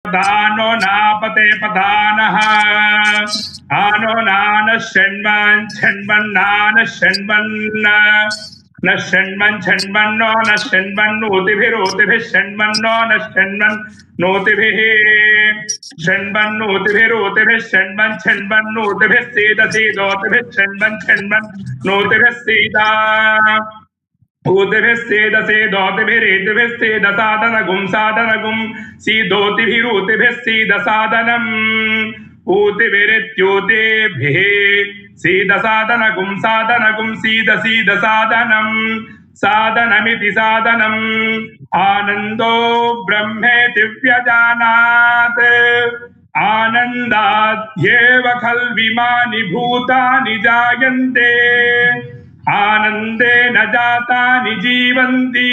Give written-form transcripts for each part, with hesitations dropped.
दानो नापते पदानः आनो नान षण्मन् षण्मन्नान षण्मन् न षण्मन् षण्मन्नो न षण्मन्नोतिभिरोतिभिः षण्मन्नो न षण्मन्नोतिभिः षण्मन्नोतिभिरोतिभिः षण्मन् षण्मन्नोतिभिः सीदसीदोतिभिः षण्मन् षण्मन्नोतिभिः सीदा ऊतिभिस्सेदसेदोतिभिरेतिभिस्सेदसादनगुं सादनगुं सीदोतिभिरूतिभिस्सीदसादनम् ऊतिभिरित्यूतिभिः सीदसादनगुं सादनगुं सीदसीदसादनम् सादनमिति सादनम् आनन्दो ब्रह्मेति व्यजानात् आनन्दाद्येव खल्विमानि भूतानि जायन्ते आनंदे न जातानि जीवन्ति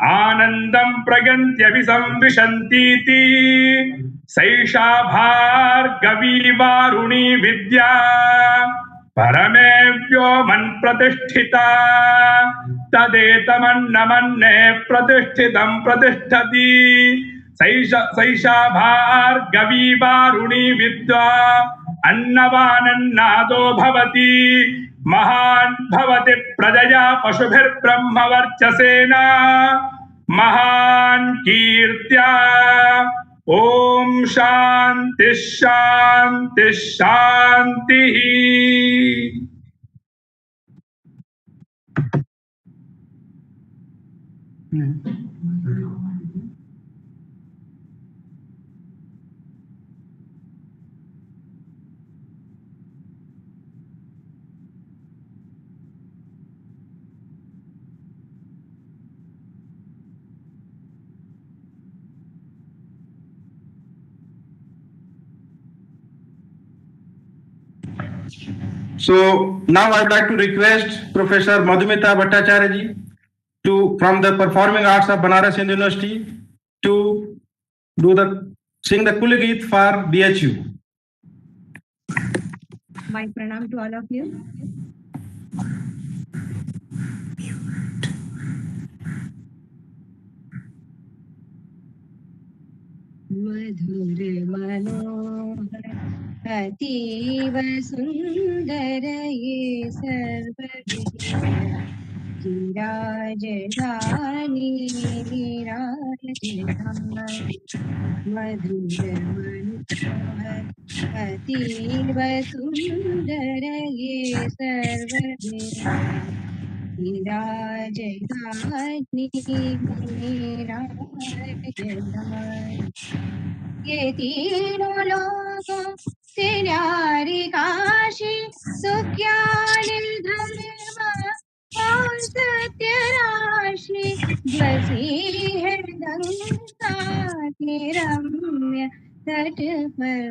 आनंदं प्रयन्त्यभिसंविशन्तीति सैषा भार्गवी वारुणी विद्या परमे व्योमन् प्रतिष्ठिता तदेतमन्नमन्ने प्रतिष्ठितं प्रतिष्ठति सैषा भार्गवी वारुणी विद्या अन्नवानन्नादो भवति महान् भवति प्रजया पशुभिर्ब्रह्मवर्चसेन महान् कीर्त्या ओम शांति शांति शांति। So now I would like to request Professor Madhumita Bhattacharya ji from the Performing Arts of Banaras Hindu University to sing the Kul Geet for BHU. My pranam to all of you. मधुर मनोहर अतीव सुंदर ये सर्वविराजधानी मधुर मनोहर अतीव सुंदर ये सर्वविराजधानी ये तीनों लोगों से न्यारी काशी सुख्यानि धर्म और सत्य राशि बसी है गंगा के रम्य तट पर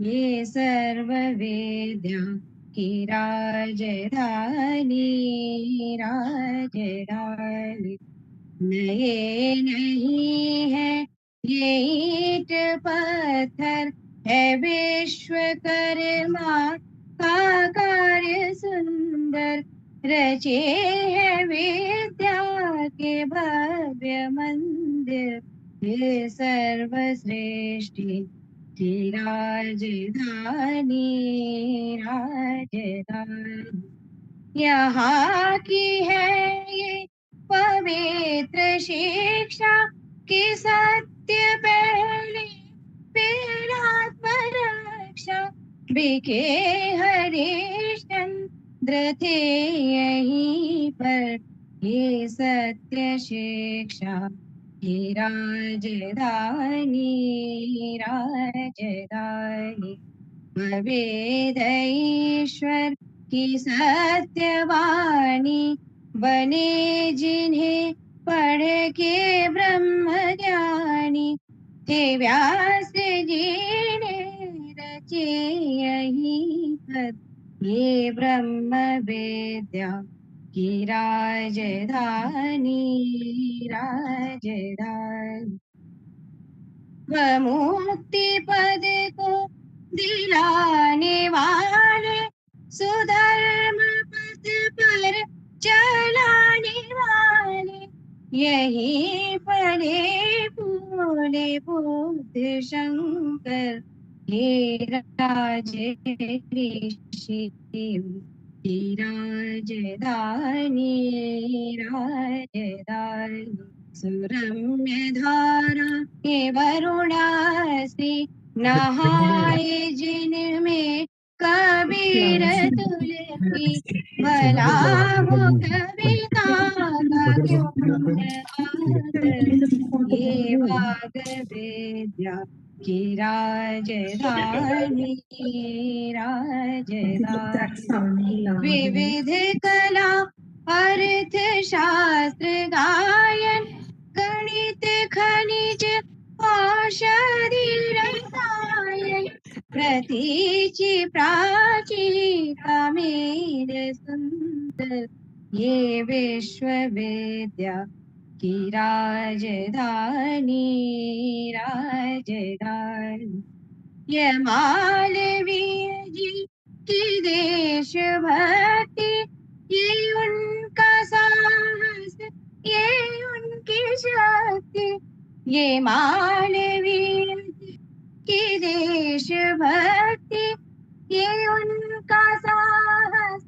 ये सर्व वेद्या की राजधानी नए नहीं है ये ईंट पत्थर है विश्वकर्मा का कार्य सुंदर रचे है विद्या के भव्य मंदिर ये सर्वश्रेष्ठी की राजधानी यहाँ की है ये पवित्र शिक्षा कि सत्य पहले फिर आत्मरक्षा बिके हरिश्चंद्र थे यहीं पर ये सत्य शिक्षा की राजधानी वेद ईश्वर की सत्यवाणी बने जिन्हें पढ़ के ब्रह्म ज्ञानी थे व्यास जी ने रचे यहीं पर ये ब्रह्म वेद्या की राजधानी मुक्ति पद को दिलाने वाले सुधर्म पथ पर चलाने वाले यही पड़े बोले बुद्ध शंकर हे राजे ऋषि हे राजधानी राजधानी सुरम्य धारा हे वरुणासी नहाए जिनमें कबीर तुलसी भला हो कविता का क्यों ये वाग विद्या की राजधानी राजधानी विविध कला अर्थ शास्त्र गायन गणित खनिज औषधि रसायन प्रतीचि प्राचीता मेर सुंदर ये विश्वविद्या की राजधानी राजधानी ये मालवीय जी की देशभक्ति ये उनका साहस ये उनकी शक्ति ये मालवीय जी की देशभक्ति ये उनका साहस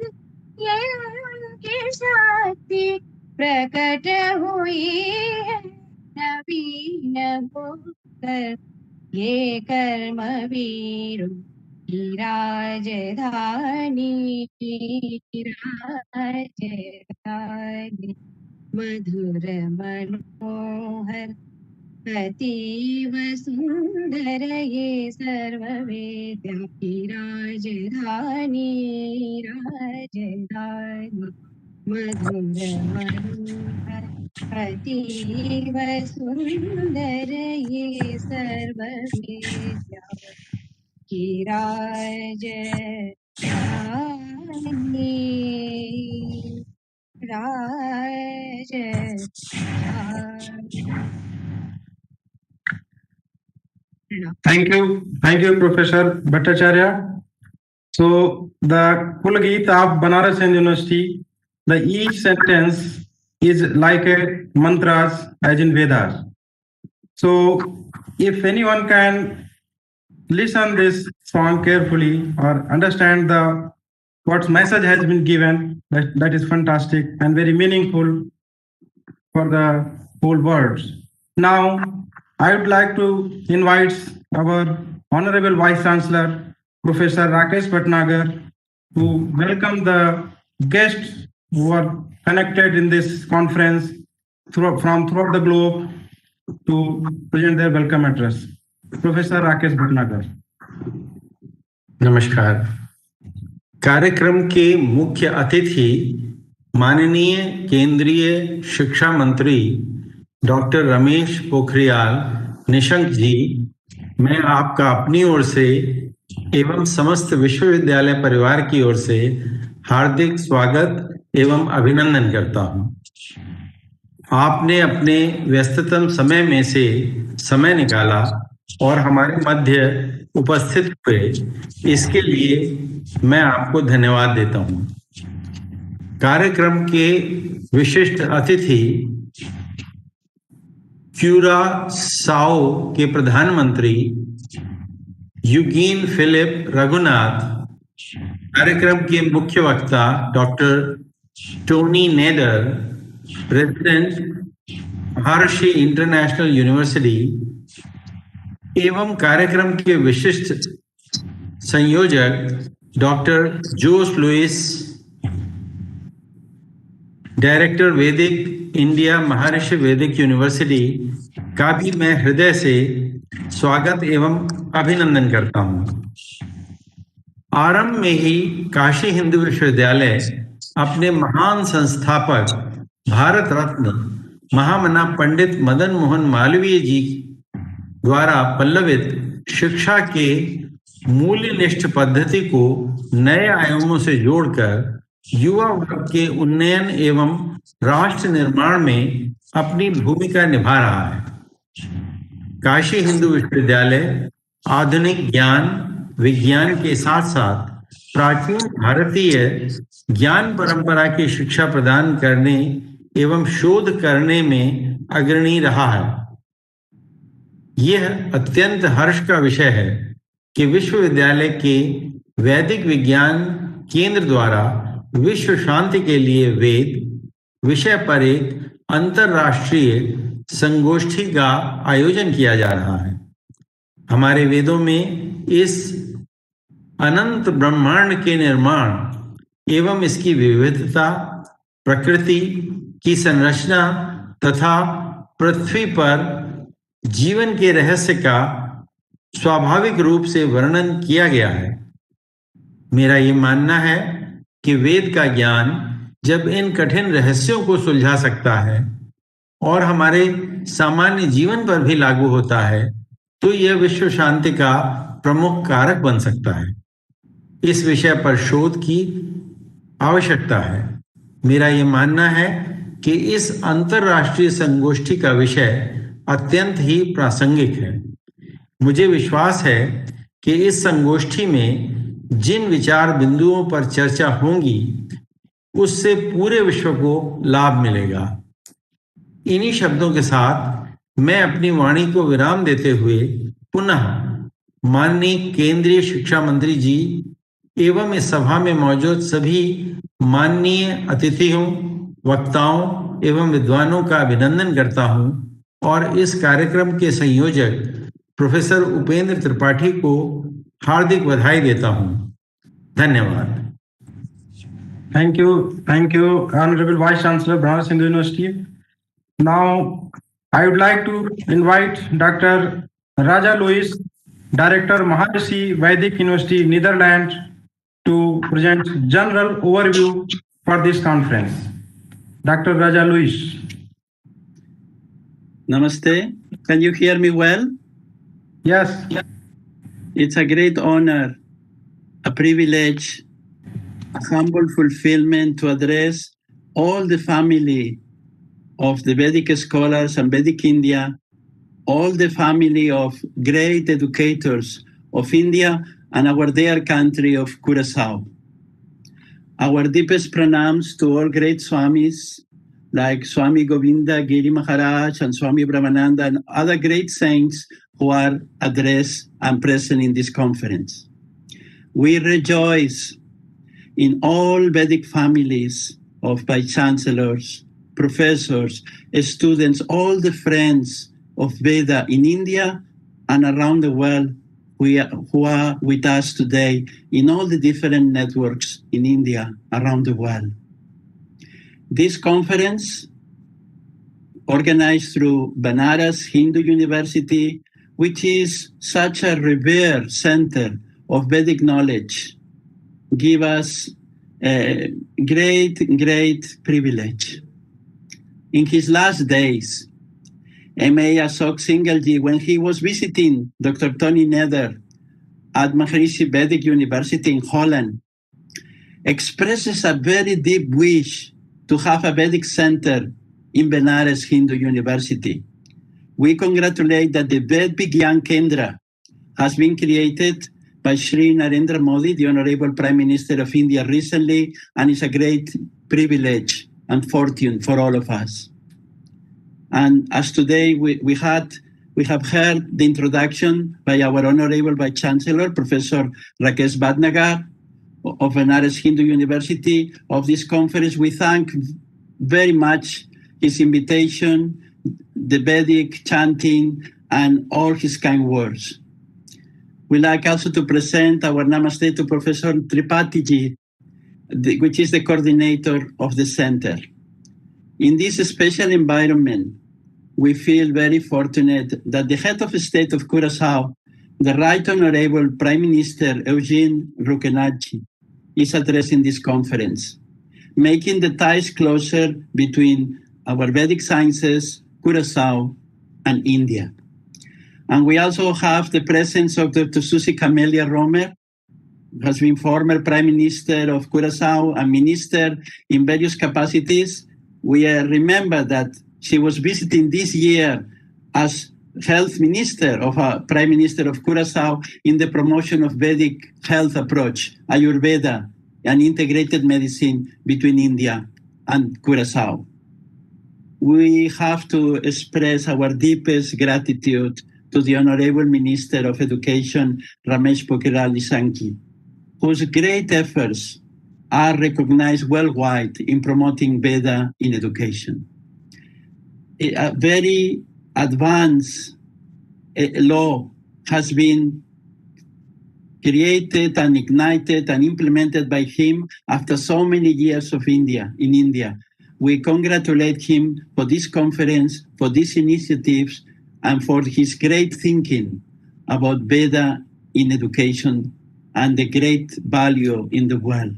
ये उनकी शक्ति प्रकट हुई है नवीन होकर ये कर्म वीरों की राजधानी राजधानी मधुर मनोहर अतीव सुंदर ये सर्ववेद्या की राजधानी राजधानी मधुर मनोहर अतीव सुंदर ये सर्ववेद्या की राजधानी राजधानी Thank you, Professor Bhattacharya. So the Kulgita of Banaras University, the each sentence is like a mantras as in Vedas. So if anyone can listen this song carefully or understand the what message has been given, that is fantastic and very meaningful for the whole world. Now I would like to invite our Honorable Vice Chancellor, Professor Rakesh Bhatnagar, to welcome the guests who are connected in this conference from throughout the globe to present their welcome address. Professor Rakesh Bhatnagar. नमस्कार। कार्यक्रम के मुख्य अतिथि माननीय केंद्रीय शिक्षा मंत्री doctor Ramesh Pokhriyal Nishank जी, मैं आपका अपनी ओर से एवं समस्त विश्वविद्यालय परिवार की ओर से हार्दिक स्वागत एवं अभिनंदन करता हूं। आपने अपने व्यस्ततम समय में से समय निकाला और हमारे मध्य उपस्थित हुए, इसके लिए मैं आपको धन्यवाद देता हूं। कार्यक्रम के विशिष्ट अतिथि क्यूरा साओ के प्रधानमंत्री यूगीन फिलिप रघुनाथ, कार्यक्रम के मुख्य वक्ता डॉक्टर टोनी नेदर, प्रेसिडेंट महर्षि इंटरनेशनल यूनिवर्सिटी, एवं कार्यक्रम के विशिष्ट संयोजक डॉक्टर जोस लुइस, डायरेक्टर वैदिक इंडिया महर्षि वैदिक यूनिवर्सिटी का भी मैं हृदय से स्वागत एवं अभिनंदन करता हूं। आरंभ में ही काशी हिंदू विश्वविद्यालय अपने महान संस्थापक भारत रत्न महामना पंडित मदन मोहन मालवीय जी द्वारा पल्लवित शिक्षा के मूल्यनिष्ठ पद्धति को नए आयामों से जोड़कर युवा वर्ग के उन्नयन एवं राष्ट्र निर्माण में अपनी भूमिका निभा रहा है। काशी हिंदू विश्वविद्यालय आधुनिक ज्ञान विज्ञान के साथ साथ प्राचीन भारतीय ज्ञान परंपरा की शिक्षा प्रदान करने एवं शोध करने में अग्रणी रहा है। यह अत्यंत हर्ष का विषय है कि विश्वविद्यालय के वैदिक विज्ञान केंद्र द्वारा विश्व शांति के लिए वेद विषय पर एक अंतरराष्ट्रीय संगोष्ठी का आयोजन किया जा रहा है। हमारे वेदों में इस अनंत ब्रह्मांड के निर्माण एवं इसकी विविधता, प्रकृति की संरचना तथा पृथ्वी पर जीवन के रहस्य का स्वाभाविक रूप से वर्णन किया गया है। मेरा ये मानना है कि वेद का ज्ञान जब इन कठिन रहस्यों को सुलझा सकता है और हमारे सामान्य जीवन पर भी लागू होता है तो यह विश्व शांति का प्रमुख कारक बन सकता है। इस विषय पर शोध की आवश्यकता है। मेरा ये मानना है कि इस अंतरराष्ट्रीय संगोष्ठी का विषय अत्यंत ही प्रासंगिक है। मुझे विश्वास है कि इस संगोष्ठी में जिन विचार बिंदुओं पर चर्चा होंगी उससे पूरे विश्व को लाभ मिलेगा। इन्हीं शब्दों के साथ मैं अपनी वाणी को विराम देते हुए पुनः माननीय केंद्रीय शिक्षा मंत्री जी एवं इस सभा में मौजूद सभी माननीय अतिथियों, वक्ताओं एवं विद्वानों का अभिनंदन करता हूं और इस कार्यक्रम के संयोजक प्रोफेसर उपेंद्र त्रिपाठी को हार्दिक बधाई देता हूं। धन्यवाद। Thank you, Honorable Vice Chancellor, Banaras Hindu University. Now, I would like to invite Dr. Raja Louis, Director, Maharishi Vedic University, Netherlands, to present general overview for this conference. Dr. Raja Louis. Namaste. Can you hear me well? Yes. It's a great honor, a privilege, a humble fulfillment to address all the family of the Vedic scholars and Vedic India, all the family of great educators of India and our dear country of Curaçao. Our deepest pranams to all great Swamis like Swami Govinda Giri Maharaj and Swami Brahmananda and other great saints who are addressed and present in this conference. We rejoice in all Vedic families of vice chancellors, professors, students, all the friends of Veda in India and around the world who are with us today in all the different networks in India around the world. This conference, organized through Banaras Hindu University, which is such a revered center of Vedic knowledge, give us a great privilege. In his last days, M.A. Ashok Singalji, when he was visiting Dr. Tony Nether at Maharishi Vedic University in Holland, expresses a very deep wish to have a Vedic center in Benares Hindu University. We congratulate that the Ved Vigyan Kendra has been created by Shri Narendra Modi, the Honorable Prime Minister of India recently, and it's a great privilege and fortune for all of us. And as today we have heard the introduction by our Honorable Vice Chancellor, Professor Rakesh Bhatnagar of Benares Hindu University of this conference, we thank very much his invitation, the Vedic chanting, and all his kind words. We'd like also to present our namaste to Professor Tripathi ji, which is the coordinator of the center. In this special environment, we feel very fortunate that the head of state of Curaçao, the Right Honorable Prime Minister Eugene Rukenatchi, is addressing this conference, making the ties closer between our Vedic sciences, Curaçao, and India. And we also have the presence of Dr. Susie Camelia Romer, who has been former Prime Minister of Curaçao and Minister in various capacities. We remember that she was visiting this year as Health Minister of Prime Minister of Curaçao in the promotion of Vedic health approach, Ayurveda, and integrated medicine between India and Curaçao. We have to express our deepest gratitude to the Honorable Minister of Education, Ramesh Pokhriyal Nishank, whose great efforts are recognized worldwide in promoting Veda in education. A very advanced law has been created and ignited and implemented by him after so many years in India. We congratulate him for this conference, for these initiatives, and for his great thinking about Veda in education and the great value in the world.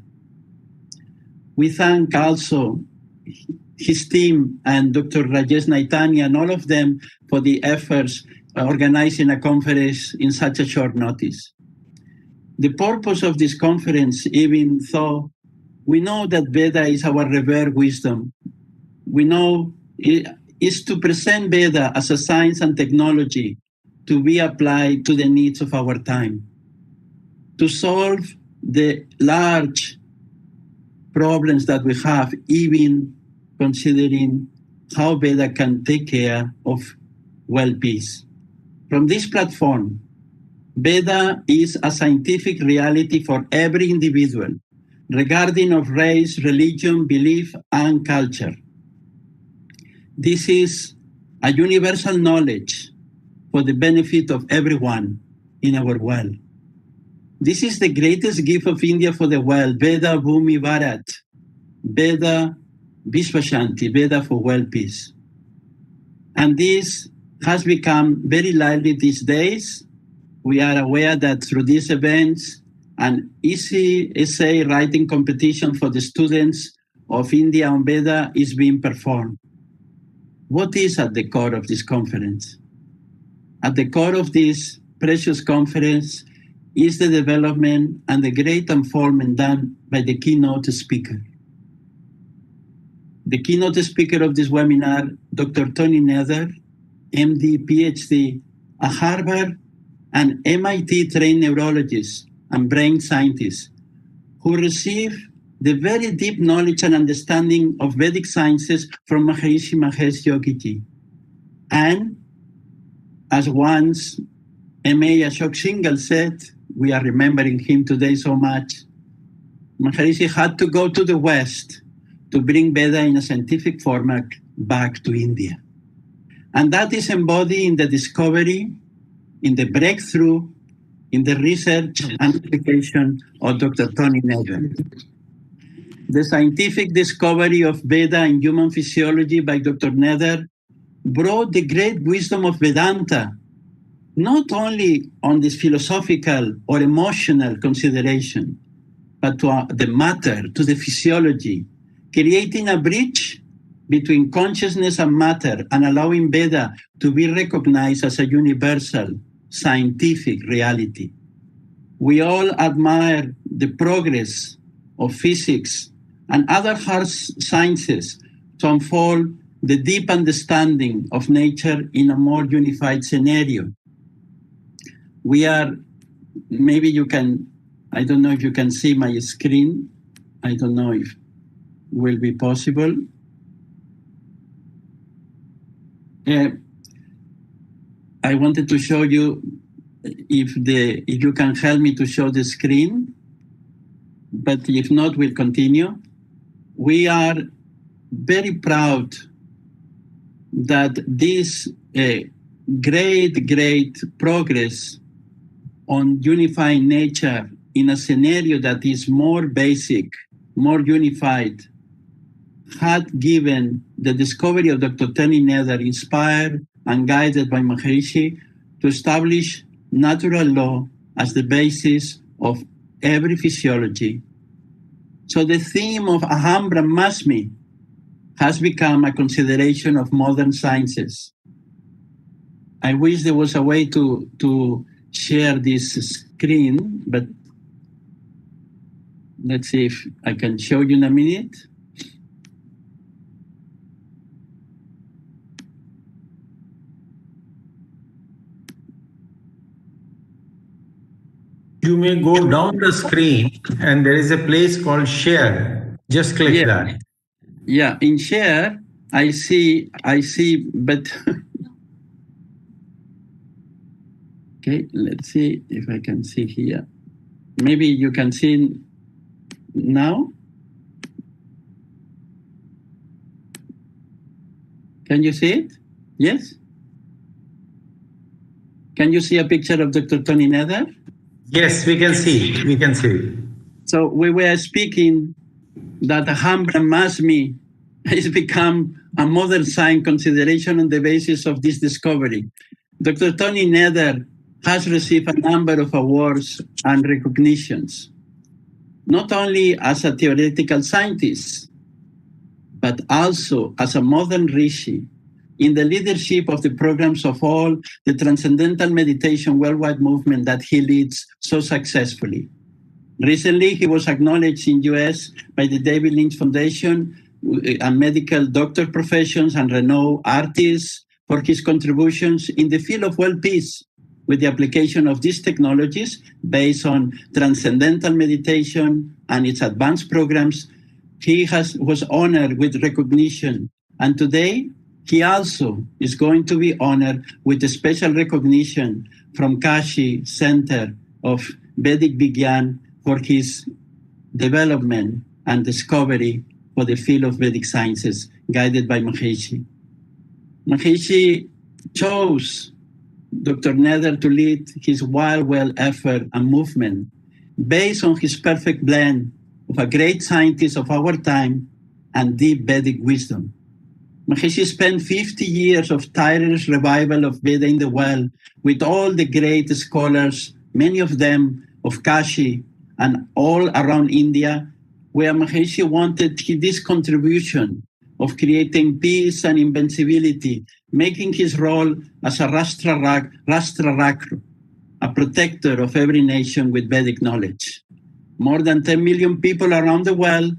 We thank also his team and Dr. Rajesh Naitani and all of them for the efforts organizing a conference in such a short notice. The purpose of this conference, even though we know that Veda is our revered wisdom, we know it is to present Veda as a science and technology to be applied to the needs of our time, to solve the large problems that we have, even considering how Veda can take care of world peace. From this platform, Veda is a scientific reality for every individual, regarding of race, religion, belief, and culture. This is a universal knowledge for the benefit of everyone in our world. This is the greatest gift of India for the world, Veda Bhumi Bharat, Veda Vishwashanti, Veda for world peace. And this has become very lively these days. We are aware that through these events, an easy essay writing competition for the students of India on Veda is being performed. What is at the core of this conference? At the core of this precious conference is the development and the great unfoldment done by the keynote speaker. The keynote speaker of this webinar, Dr. Tony Nether, MD, PhD, a Harvard and MIT trained neurologist and brain scientist who received the very deep knowledge and understanding of Vedic sciences from Maharishi Mahesh Yogi. And as once M.A. Ashok Singhal said, we are remembering him today so much, Maharishi had to go to the West to bring Veda in a scientific format back to India. And that is embodied in the discovery, in the breakthrough, in the research and application of Dr. Tony Nether. The scientific discovery of Veda in human physiology by Dr. Nether brought the great wisdom of Vedanta, not only on this philosophical or emotional consideration, but to the matter, to the physiology, creating a bridge between consciousness and matter and allowing Veda to be recognized as a universal scientific reality. We all admire the progress of physics and other hard sciences to unfold the deep understanding of nature in a more unified scenario. We are, maybe you can, I don't know if you can see my screen. I don't know if it will be possible. I wanted to show you if you can help me to show the screen, but if not, we'll continue. We are very proud that this great progress on unifying nature in a scenario that is more basic, more unified, had given the discovery of Dr. Tony Nether, inspired and guided by Maharishi, to establish natural law as the basis of every physiology. So the theme of Aham Brahmasmi has become a consideration of modern sciences. I wish there was a way to share this screen, but let's see if I can show you in a minute. You may go down the screen and there is a place called share. Just click that. Yeah, in share, I see, but Okay, let's see if I can see here. Maybe you can see now. Can you see it? Yes? Can you see a picture of Dr. Tony Nether? Yes, we can see. We can see. So we were speaking that the Hambra Masmi has become a modern science consideration on the basis of this discovery. Dr. Tony Nether has received a number of awards and recognitions, not only as a theoretical scientist, but also as a modern rishi in the leadership of the programs of all the Transcendental Meditation Worldwide movement that he leads so successfully. Recently, he was acknowledged in US by the David Lynch Foundation and medical doctor professions and renowned artists for his contributions in the field of world peace with the application of these technologies based on transcendental meditation and its advanced programs. He was honored with recognition, and today he also is going to be honored with a special recognition from Kashi Center of Vedic Vigyan for his development and discovery for the field of Vedic sciences, guided by Maharishi. Maharishi chose Dr. Nether to lead his wild well effort and movement based on his perfect blend of a great scientist of our time and deep Vedic wisdom. Maharishi spent 50 years of tireless revival of Veda in the world with all the great scholars, many of them of Kashi and all around India, where Maharishi wanted this contribution of creating peace and invincibility, making his role as a Rashtrarakru, a protector of every nation with Vedic knowledge. More than 10 million people around the world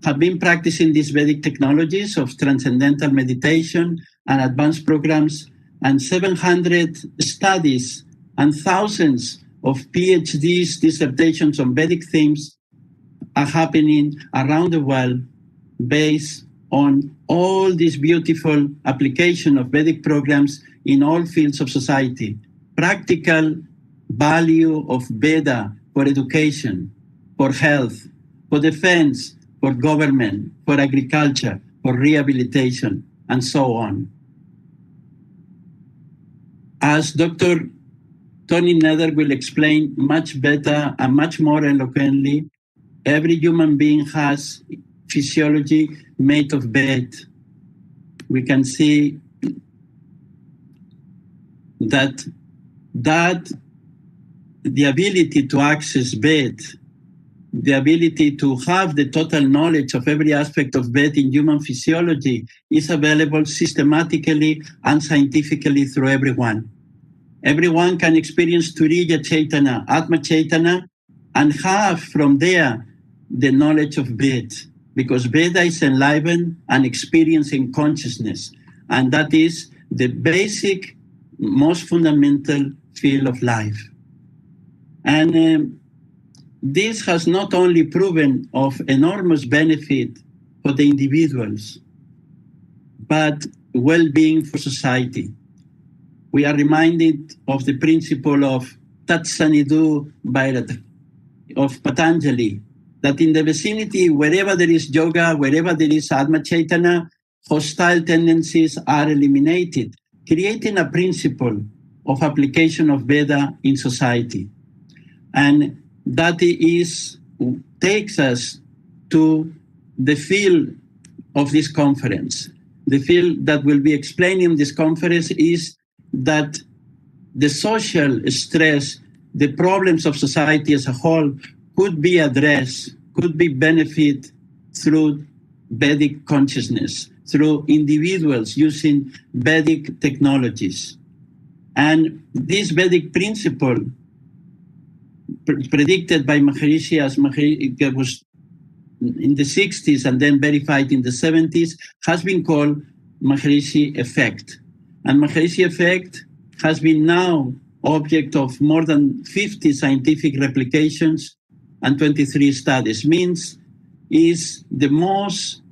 have been practicing these Vedic technologies of transcendental meditation and advanced programs, and 700 studies and thousands of PhDs, dissertations on Vedic themes are happening around the world based on all this beautiful application of Vedic programs in all fields of society. Practical value of Veda for education, for health, for defense, for government, for agriculture, for rehabilitation, and so on. As Dr. Tony Nether will explain much better and much more eloquently, every human being has physiology made of bed. We can see that the ability to access bed, the ability to have the total knowledge of every aspect of bed in human physiology is available systematically and scientifically through everyone. Everyone can experience Turiya Chaitanya, Atma Chaitanya, and have from there the knowledge of Veda, because Veda is enlivened and experiencing consciousness, and that is the basic, most fundamental field of life. And this has not only proven of enormous benefit for the individuals, but well-being for society. We are reminded of the principle of Tatsanidu Bhairata, of Patanjali, that in the vicinity, wherever there is yoga, wherever there is Atma Chaitanya, hostile tendencies are eliminated, creating a principle of application of Veda in society. And that takes us to the field of this conference. The field that will be explained in this conference is that the social stress, the problems of society as a whole could be addressed, could be benefit through Vedic consciousness, through individuals using Vedic technologies. And this Vedic principle predicted by Maharishi, as Maharishi was in the 60s and then verified in the 70s, has been called Maharishi effect. And Maharishi effect has been now object of more than 50 scientific replications and 23 studies, means is the most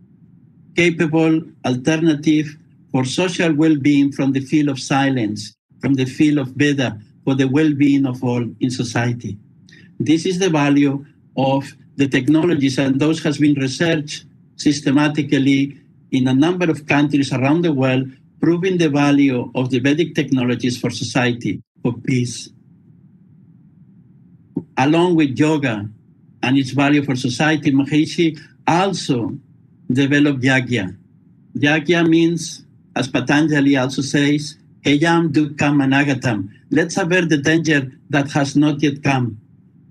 capable alternative for social well-being from the field of silence, from the field of Veda, for the well-being of all in society. This is the value of the technologies, and those has been researched systematically in a number of countries around the world, proving the value of the Vedic technologies for society, for peace. Along with yoga and its value for society, Maharishi also developed yagya. Yagya means, as Patanjali also says, Heyam Dukkam Anagatam. Let's avert the danger that has not yet come.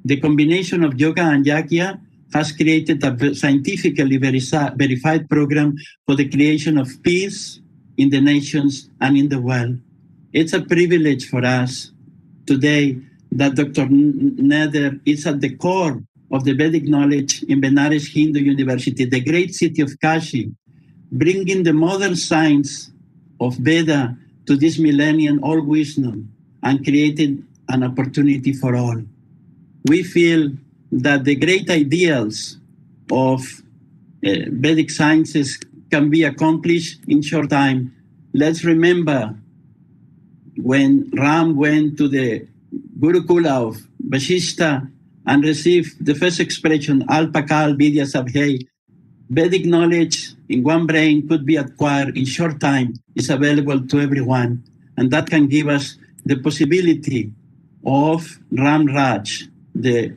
The combination of yoga and yagya has created a scientifically verified program for the creation of peace in the nations and in the world. It's a privilege for us today that Dr. Nether is at the core of the Vedic knowledge in Benares Hindu University, the great city of Kashi, bringing the modern science of Veda to this millennium old wisdom and creating an opportunity for all. We feel that the great ideals of Vedic sciences can be accomplished in short time. Let's remember when Ram went to the Gurukula of Vashishta and received the first expression, Alpakal Vidya Sabhai. Vedic knowledge in one brain could be acquired in short time, is available to everyone, and that can give us the possibility of Ram Raj, the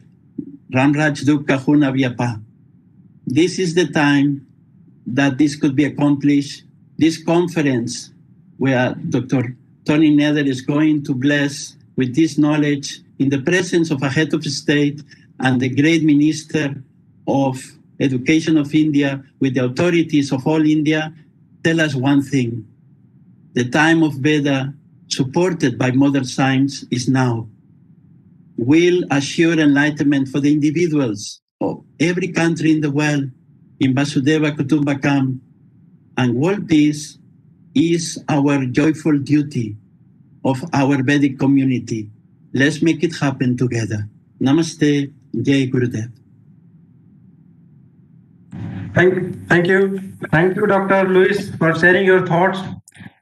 Ram Raj Dukkha Huna Vyapa. This is the time that this could be accomplished. This conference where Dr. Tony Nether is going to bless with this knowledge in the presence of a head of state and the great minister of Education of India with the authorities of all India, tell us one thing. The time of Veda, supported by modern science, is now. Will assure enlightenment for the individuals of every country in the world in Vasudeva Kutumbakam, and world peace is our joyful duty of our Vedic community. Let's make it happen together. Namaste, Jai Gurudev. Thank you, Dr. Luis, for sharing your thoughts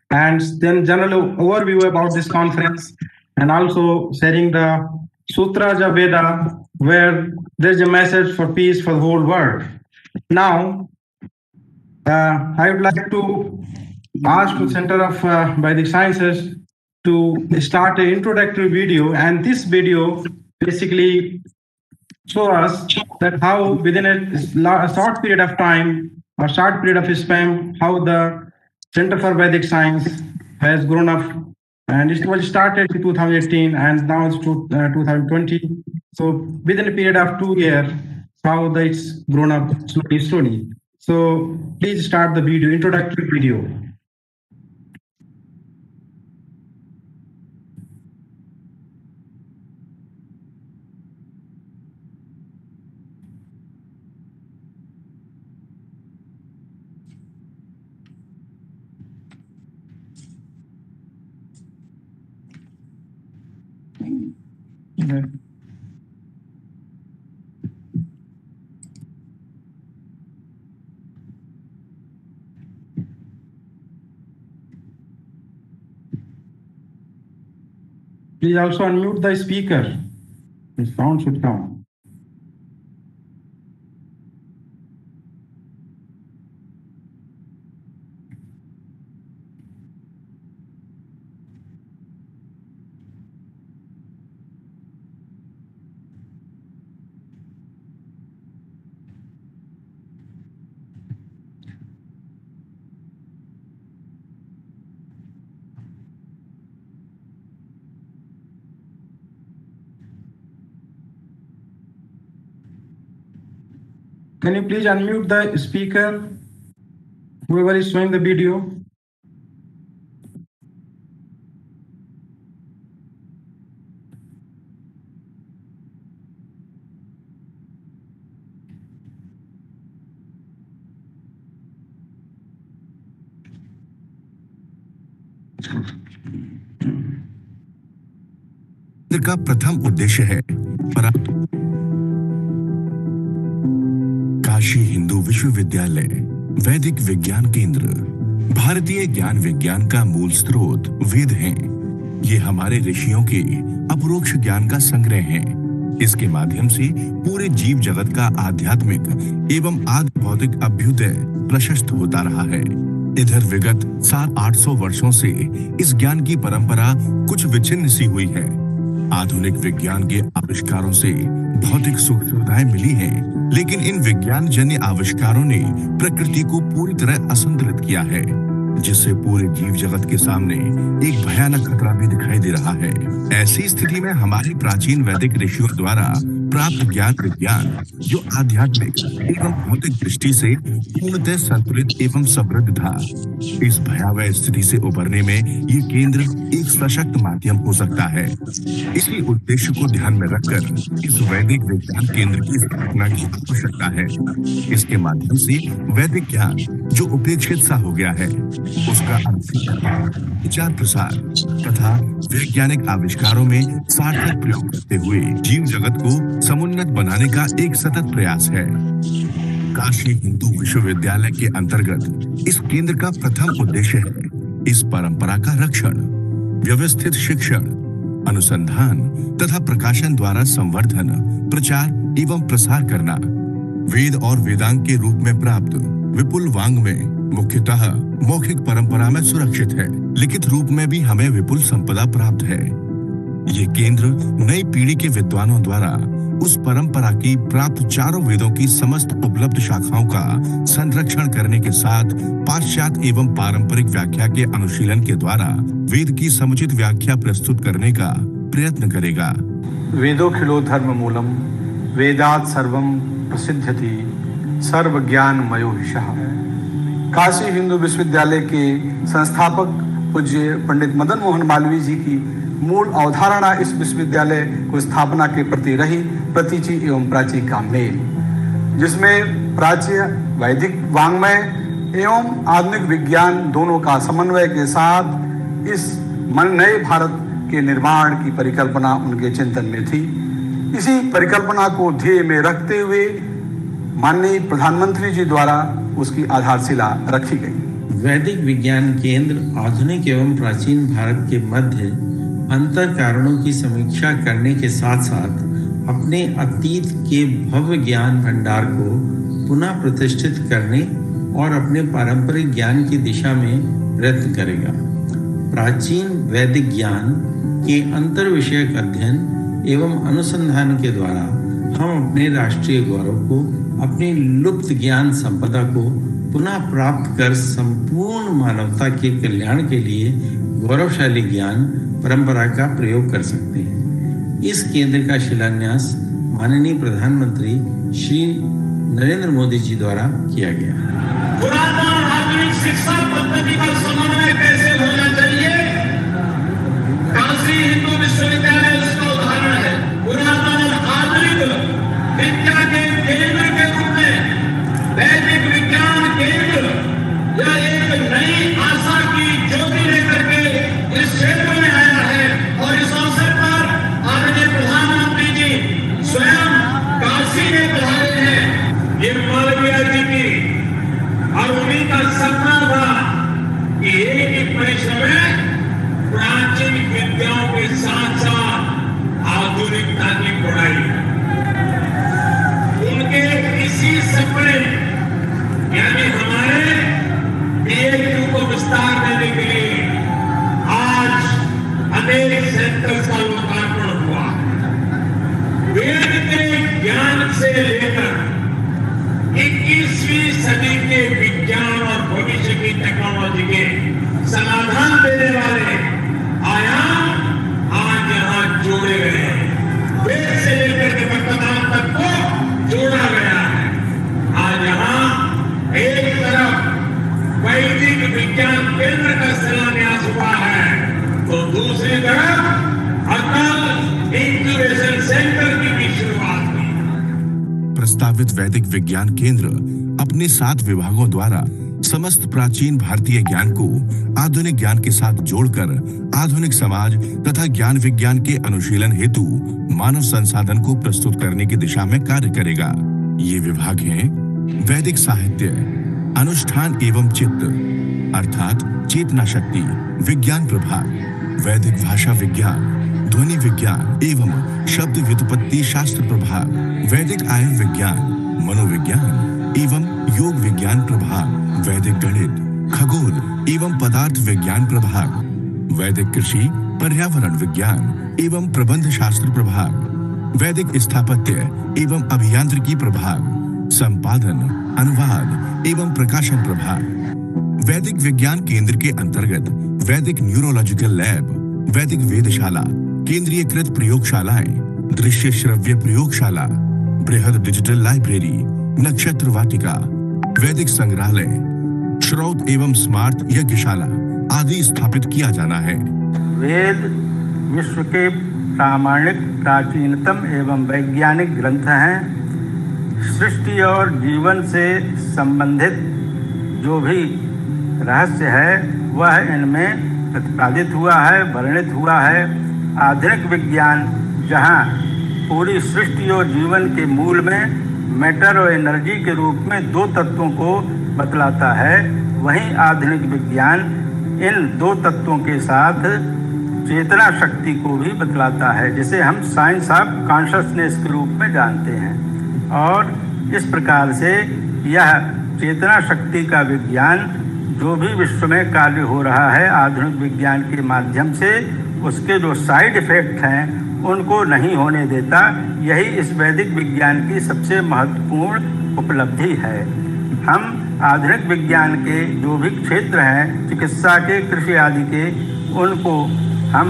and then general overview about this conference, and also sharing the Sutras of Veda, where there's a message for peace for the whole world. Now, I would like to ask the Center of Vedic Sciences to start an introductory video, and this video basically show us that how within a short period of time or short period of span, how the Center for Vedic Science has grown up, and it was started in 2018 and now it's 2020. So within a period of 2 years, how it's grown up slowly. So please start the video, introductory video. Okay. Please also unmute the speaker. The sound should come. Can you please unmute the speaker, whoever is showing the video? का प्रथम उद्देश्य है काशी हिंदू विश्वविद्यालय वैदिक विज्ञान केंद्र। भारतीय ज्ञान विज्ञान का मूल स्रोत वेद हैं। ये हमारे ऋषियों के अपरोक्ष ज्ञान का संग्रह है। इसके माध्यम से पूरे जीव जगत का आध्यात्मिक एवं आदि भौतिक अभ्युदय प्रशस्त होता रहा है। इधर विगत 700-800 वर्षों से इस ज्ञान की परंपरा कुछ विच्छिन्न सी हुई है। आधुनिक विज्ञान के आविष्कारों से भौतिक सुख सुविधाएं मिली हैं, लेकिन इन विज्ञान जन्य आविष्कारों ने प्रकृति को पूरी तरह असंतुलित किया है, जिससे पूरे जीव जगत के सामने एक भयानक खतरा भी दिखाई दे रहा है। ऐसी स्थिति में हमारे प्राचीन वैदिक ऋषियों द्वारा प्राप्त ज्ञान विज्ञान, जो आध्यात्मिक एवं भौतिक दृष्टि से पूर्णतः संतुलित एवं समृद्ध था, इस भयावह स्थिति से उबरने में ये केंद्र एक सशक्त माध्यम हो सकता है। इसी उद्देश्य को ध्यान में रखकर इस वैदिक विज्ञान केंद्र की स्थापना की आवश्यकता है। इसके माध्यम से वैदिक ज्ञान जो उपेक्षित सा हो गया है, उसका अनुशीलन, विचार प्रसार तथा वैज्ञानिक आविष्कारों में सार्थक प्रयोग करते हुए जीव जगत को समुन्नत बनाने का एक सतत प्रयास है। काशी हिंदू विश्वविद्यालय के अंतर्गत इस केंद्र का प्रथम उद्देश्य है इस परंपरा का रक्षण, व्यवस्थित शिक्षण, अनुसंधान तथा प्रकाशन द्वारा संवर्धन, प्रचार एवं प्रसार करना। वेद और वेदांग के रूप में प्राप्त विपुल वांग में मुख्यतः मौखिक परंपरा में सुरक्षित है, लिखित रूप में भी हमें विपुल संपदा प्राप्त है। ये केंद्र नई पीढ़ी के विद्वानों द्वारा उस परंपरा की प्राप्त चारों वेदों की समस्त उपलब्ध शाखाओं का संरक्षण करने के साथ पाश्चात्य एवं पारंपरिक व्याख्या के अनुशीलन के द्वारा वेद की समुचित व्याख्या प्रस्तुत करने का प्रयत्न करेगा। वेदोखिलो धर्म मूलम वेदात् सर्वम प्रसिद्ध्यति सर्व ज्ञान मयो हिषः। काशी हिंदू विश्वविद्यालय के संस्थापक पूज्य पंडित मदन मोहन मालवीय जी की मूल अवधारणा इस विश्वविद्यालय को स्थापना के प्रति रही प्रतीचि एवं प्राची का मेल, जिसमें प्राच्य वैदिक वांग्मय एवं आधुनिक विज्ञान दोनों का समन्वय के साथ इस नए भारत के निर्माण की परिकल्पना उनके चिंतन में थी। इसी परिकल्पना को ध्येय में रखते हुए माननीय प्रधानमंत्री जी द्वारा उसकी आधारशिला रखी गई। वैदिक विज्ञान केंद्र आधुनिक एवं प्राचीन भारत के मध्य अंतर कारणों की समीक्षा करने के साथ साथ अपने अतीत के भव्य ज्ञान भंडार को पुनः प्रतिष्ठित करने और अपने पारंपरिक ज्ञान की दिशा में प्रयत्न करेगा। प्राचीन वैदिक ज्ञान के अंतर विषयक अध्ययन एवं अनुसंधान के द्वारा हम अपने राष्ट्रीय गौरव को, अपनी लुप्त ज्ञान संपदा को पुनः प्राप्त कर संपूर्ण मानवता के कल्याण के लिए गौरवशाली ज्ञान परंपरा का प्रयोग कर सकते हैं। इस केंद्र का शिलान्यास माननीय प्रधानमंत्री श्री नरेंद्र मोदी जी द्वारा किया गया। पुरातन और आधुनिक शिक्षा पद्धति का समन्वय कैसे होना चाहिए, काशी हिंदू विश्वविद्यालय इसका उदाहरण है। पुरातन और आधुनिक विद्या के केंद्र के रूप में वैदिक विज्ञान केंद्र यह एक नई आशा की ज्योति लेकर के इस क्षेत्र में आया है और इस अवसर पर आदरणीय प्रधानमंत्री जी स्वयं काशी में पधारे हैं। ये मालवीय जी की और उन्हीं का सपना था कि एक ही परिश्रम में प्राचीन विद्याओं के साथ साथ आधुनिकता की पढ़ाई। उनके इसी सपने यानी हमारे DAU को विस्तार देने के लिए आज अनेक सेंटर्स का लोकार्पण हुआ। वेद के ज्ञान से लेकर 21वीं सदी के विज्ञान और भविष्य की टेक्नोलॉजी के समाधान देने वाले आयाम आज यहाँ जोड़े गए हैं। वेद से लेकर के वर्तमान तक को जोड़ा गया है। आज यहाँ एक तरफ वैदिक विज्ञान केंद्र का शिलान्यास हुआ है तो दूसरी तरफ अटल इंक्यूबेशन सेंटर की भी शुरुआत हुई। प्रस्तावित वैदिक विज्ञान केंद्र अपने 7 विभागों द्वारा समस्त प्राचीन भारतीय ज्ञान को आधुनिक ज्ञान के साथ जोड़कर आधुनिक समाज तथा ज्ञान विज्ञान के अनुशीलन हेतु मानव संसाधन को प्रस्तुत करने की दिशा में कार्य करेगा। ये विभाग हैं वैदिक साहित्य, अनुष्ठान एवं चित्त अर्थात चेतना शक्ति विज्ञान प्रभाग, वैदिक भाषा विज्ञान, ध्वनि विज्ञान एवं शब्द व्युत्पत्ति शास्त्र प्रभाग, वैदिक आयुर्विज्ञान, मनोविज्ञान एवं योग विज्ञान प्रभाग, वैदिक गणित, खगोल एवं पदार्थ विज्ञान प्रभाग, वैदिक कृषि, पर्यावरण विज्ञान एवं प्रबंध शास्त्र प्रभाग, वैदिक स्थापत्य एवं अभियांत्रिकी प्रभाग, संपादन, अनुवाद एवं प्रकाशन प्रभाग, वैदिक विज्ञान केंद्र के अंतर्गत वैदिक न्यूरोलॉजिकल लैब, वैदिक वेदशाला, केंद्रीयकृत प्रयोगशालाएं, दृश्य श्रव्य प्रयोगशाला, बृहद डिजिटल लाइब्रेरी, नक्षत्र वाटिका, वैदिक संग्रहालय, श्रौत एवं स्मार्ट यज्ञशाला आदि स्थापित किया जाना है। वेद विश्व के प्रामाणिक, प्राचीनतम एवं वैज्ञानिक ग्रंथ हैं। सृष्टि और जीवन से संबंधित जो भी रहस्य है वह इनमें प्रतिपादित हुआ है, वर्णित हुआ है। आधुनिक विज्ञान जहाँ पूरी सृष्टि और जीवन के मूल में मैटर और एनर्जी के रूप में दो तत्वों को बतलाता है, वहीं आधुनिक विज्ञान इन दो तत्वों के साथ चेतना शक्ति को भी बतलाता है, जिसे हम साइंस ऑफ कॉन्शसनेस के रूप में जानते हैं। और इस प्रकार से यह चेतना शक्ति का विज्ञान जो भी विश्व में कार्य हो रहा है आधुनिक विज्ञान के माध्यम से, उसके जो साइड इफेक्ट हैं उनको नहीं होने देता। यही इस वैदिक विज्ञान की सबसे महत्वपूर्ण उपलब्धि है। हम आधुनिक विज्ञान के जो भी क्षेत्र हैं, चिकित्सा के, कृषि आदि के, उनको हम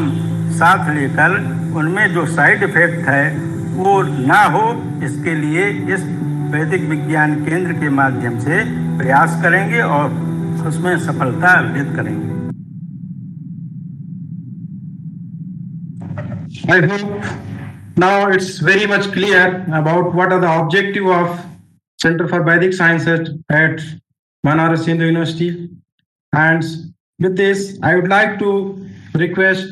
साथ लेकर उनमें जो साइड इफेक्ट है वो ना हो, इसके लिए इस वैदिक विज्ञान केंद्र के माध्यम से प्रयास करेंगे और उसमें सफलता अर्जित करेंगे। I hope now it's very much clear about what are the objective of Center for Vedic Sciences at Banaras Hindu University. And with this, I would like to request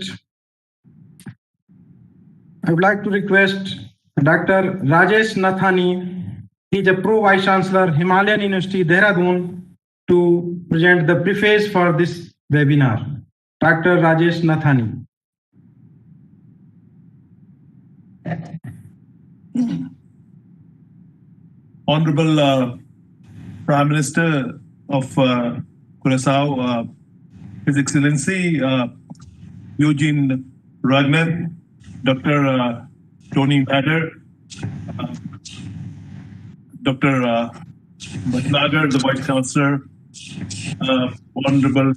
Dr. Rajesh Nathani. He is a Pro Vice Chancellor, Himalayan University, Dehradun, to present the preface for this webinar. Dr. Rajesh Nathani. Honorable Prime Minister of Curaçao, His Excellency Eugene Ragnar, Dr. Tony Nader, Dr. Bhatnagar, the Vice Chancellor, Honorable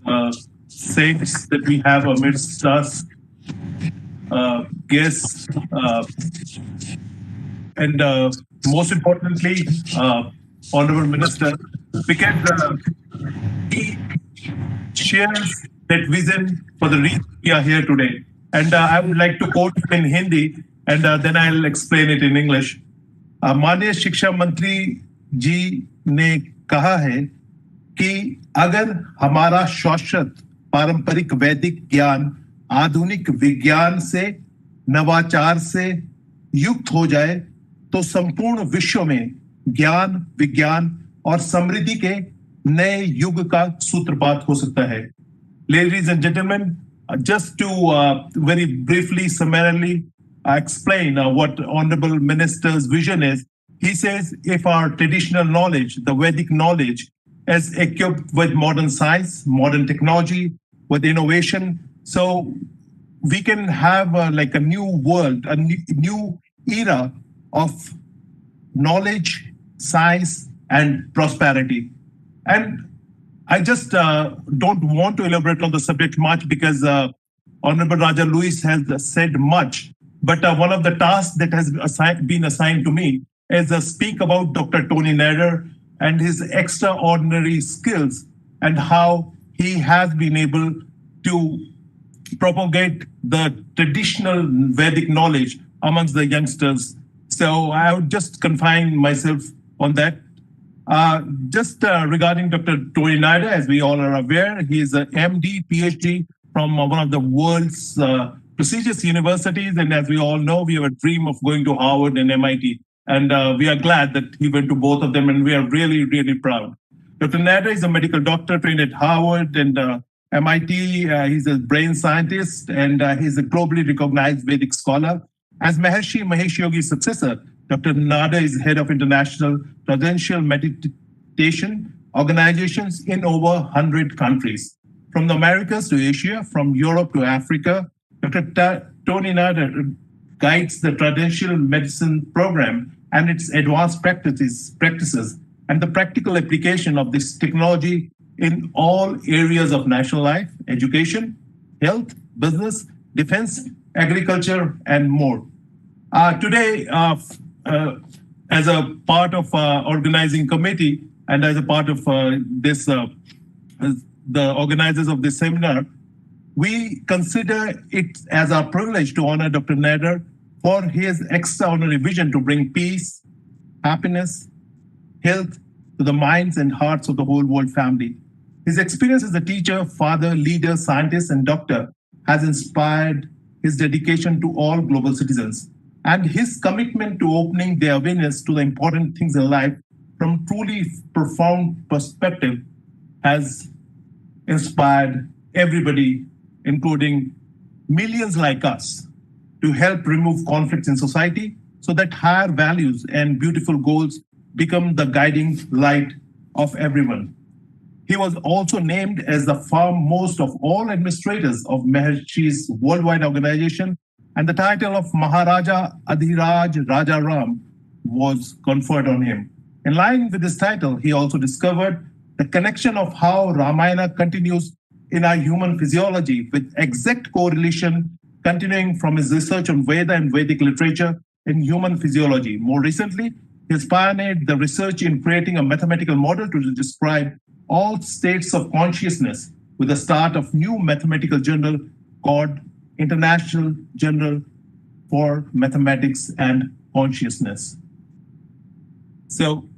saints that we have amidst us, guests, and most importantly, Honorable Minister, because he shares that vision for the reason we are here today. And I would like to quote in Hindi, and then I'll explain it in English. माननीय शिक्षा मंत्री जी ने कहा है कि अगर हमारा शाश्वत पारंपरिक वैदिक ज्ञान आधुनिक विज्ञान से, नवाचार से युक्त हो जाए तो संपूर्ण विश्व में ज्ञान, विज्ञान और समृद्धि के नए युग का सूत्रपात हो सकता है। Ladies and gentlemen, just to very briefly, summarily explain what Honorable Minister's vision is. He says if our traditional knowledge, the Vedic knowledge, is equipped with modern science, modern technology, with innovation, so we can have like a new world, a new era of knowledge, science, and prosperity. And I just don't want to elaborate on the subject much because Honorable Raja Louis has said much. But one of the tasks that has been assigned to me is speak about Dr. Tony Nader and his extraordinary skills and how he has been able to propagate the traditional Vedic knowledge amongst the youngsters. So I would just confine myself on that. Just regarding Dr. Tony Nader, as we all are aware, he is an MD, PhD from one of the world's prestigious universities. And as we all know, we have a dream of going to Harvard and MIT. And we are glad that he went to both of them. And we are really, really proud. Dr. Nader is a medical doctor trained at Harvard and MIT. He's a brain scientist, and he's a globally recognized Vedic scholar. As Maharshi Mahesh Yogi's successor, Dr. Nada is head of international residential meditation organizations in over 100 countries. From the Americas to Asia, from Europe to Africa, Dr. Tony Nada guides the traditional medicine program and its advanced practices and the practical application of this technology in all areas of national life, education, health, business, defense, agriculture, and more. Today, as a part of organizing committee and as a part of the organizers of this seminar, we consider it as our privilege to honor Dr. Nader for his extraordinary vision to bring peace, happiness, health to the minds and hearts of the whole world family. His experience as a teacher, father, leader, scientist, and doctor has inspired his dedication to all global citizens. And his commitment to opening their awareness to the important things in life from truly profound perspective has inspired everybody, including millions like us, to help remove conflicts in society so that higher values and beautiful goals become the guiding light of everyone. He was also named as the foremost of all administrators of Maharshi's worldwide organization, and the title of Maharaja Adhiraj Raja Ram was conferred on him. In line with this title, he also discovered the connection of how Ramayana continues in our human physiology with exact correlation continuing from his research on Veda and Vedic literature in human physiology. More recently, he has pioneered the research in creating a mathematical model to describe all states of consciousness with the start of new mathematical journal called International Journal for Mathematics and Consciousness. So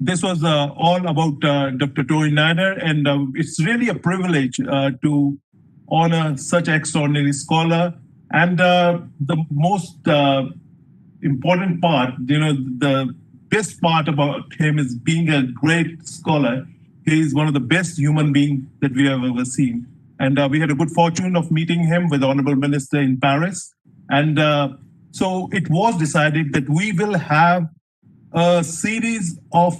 this was all about Dr. Tony Nader, and it's really a privilege to honor such an extraordinary scholar. And the most important part, the best part about him is being a great scholar. He is one of the best human beings that we have ever seen. And we had a good fortune of meeting him with the Honorable Minister in Paris. And so it was decided that we will have a series of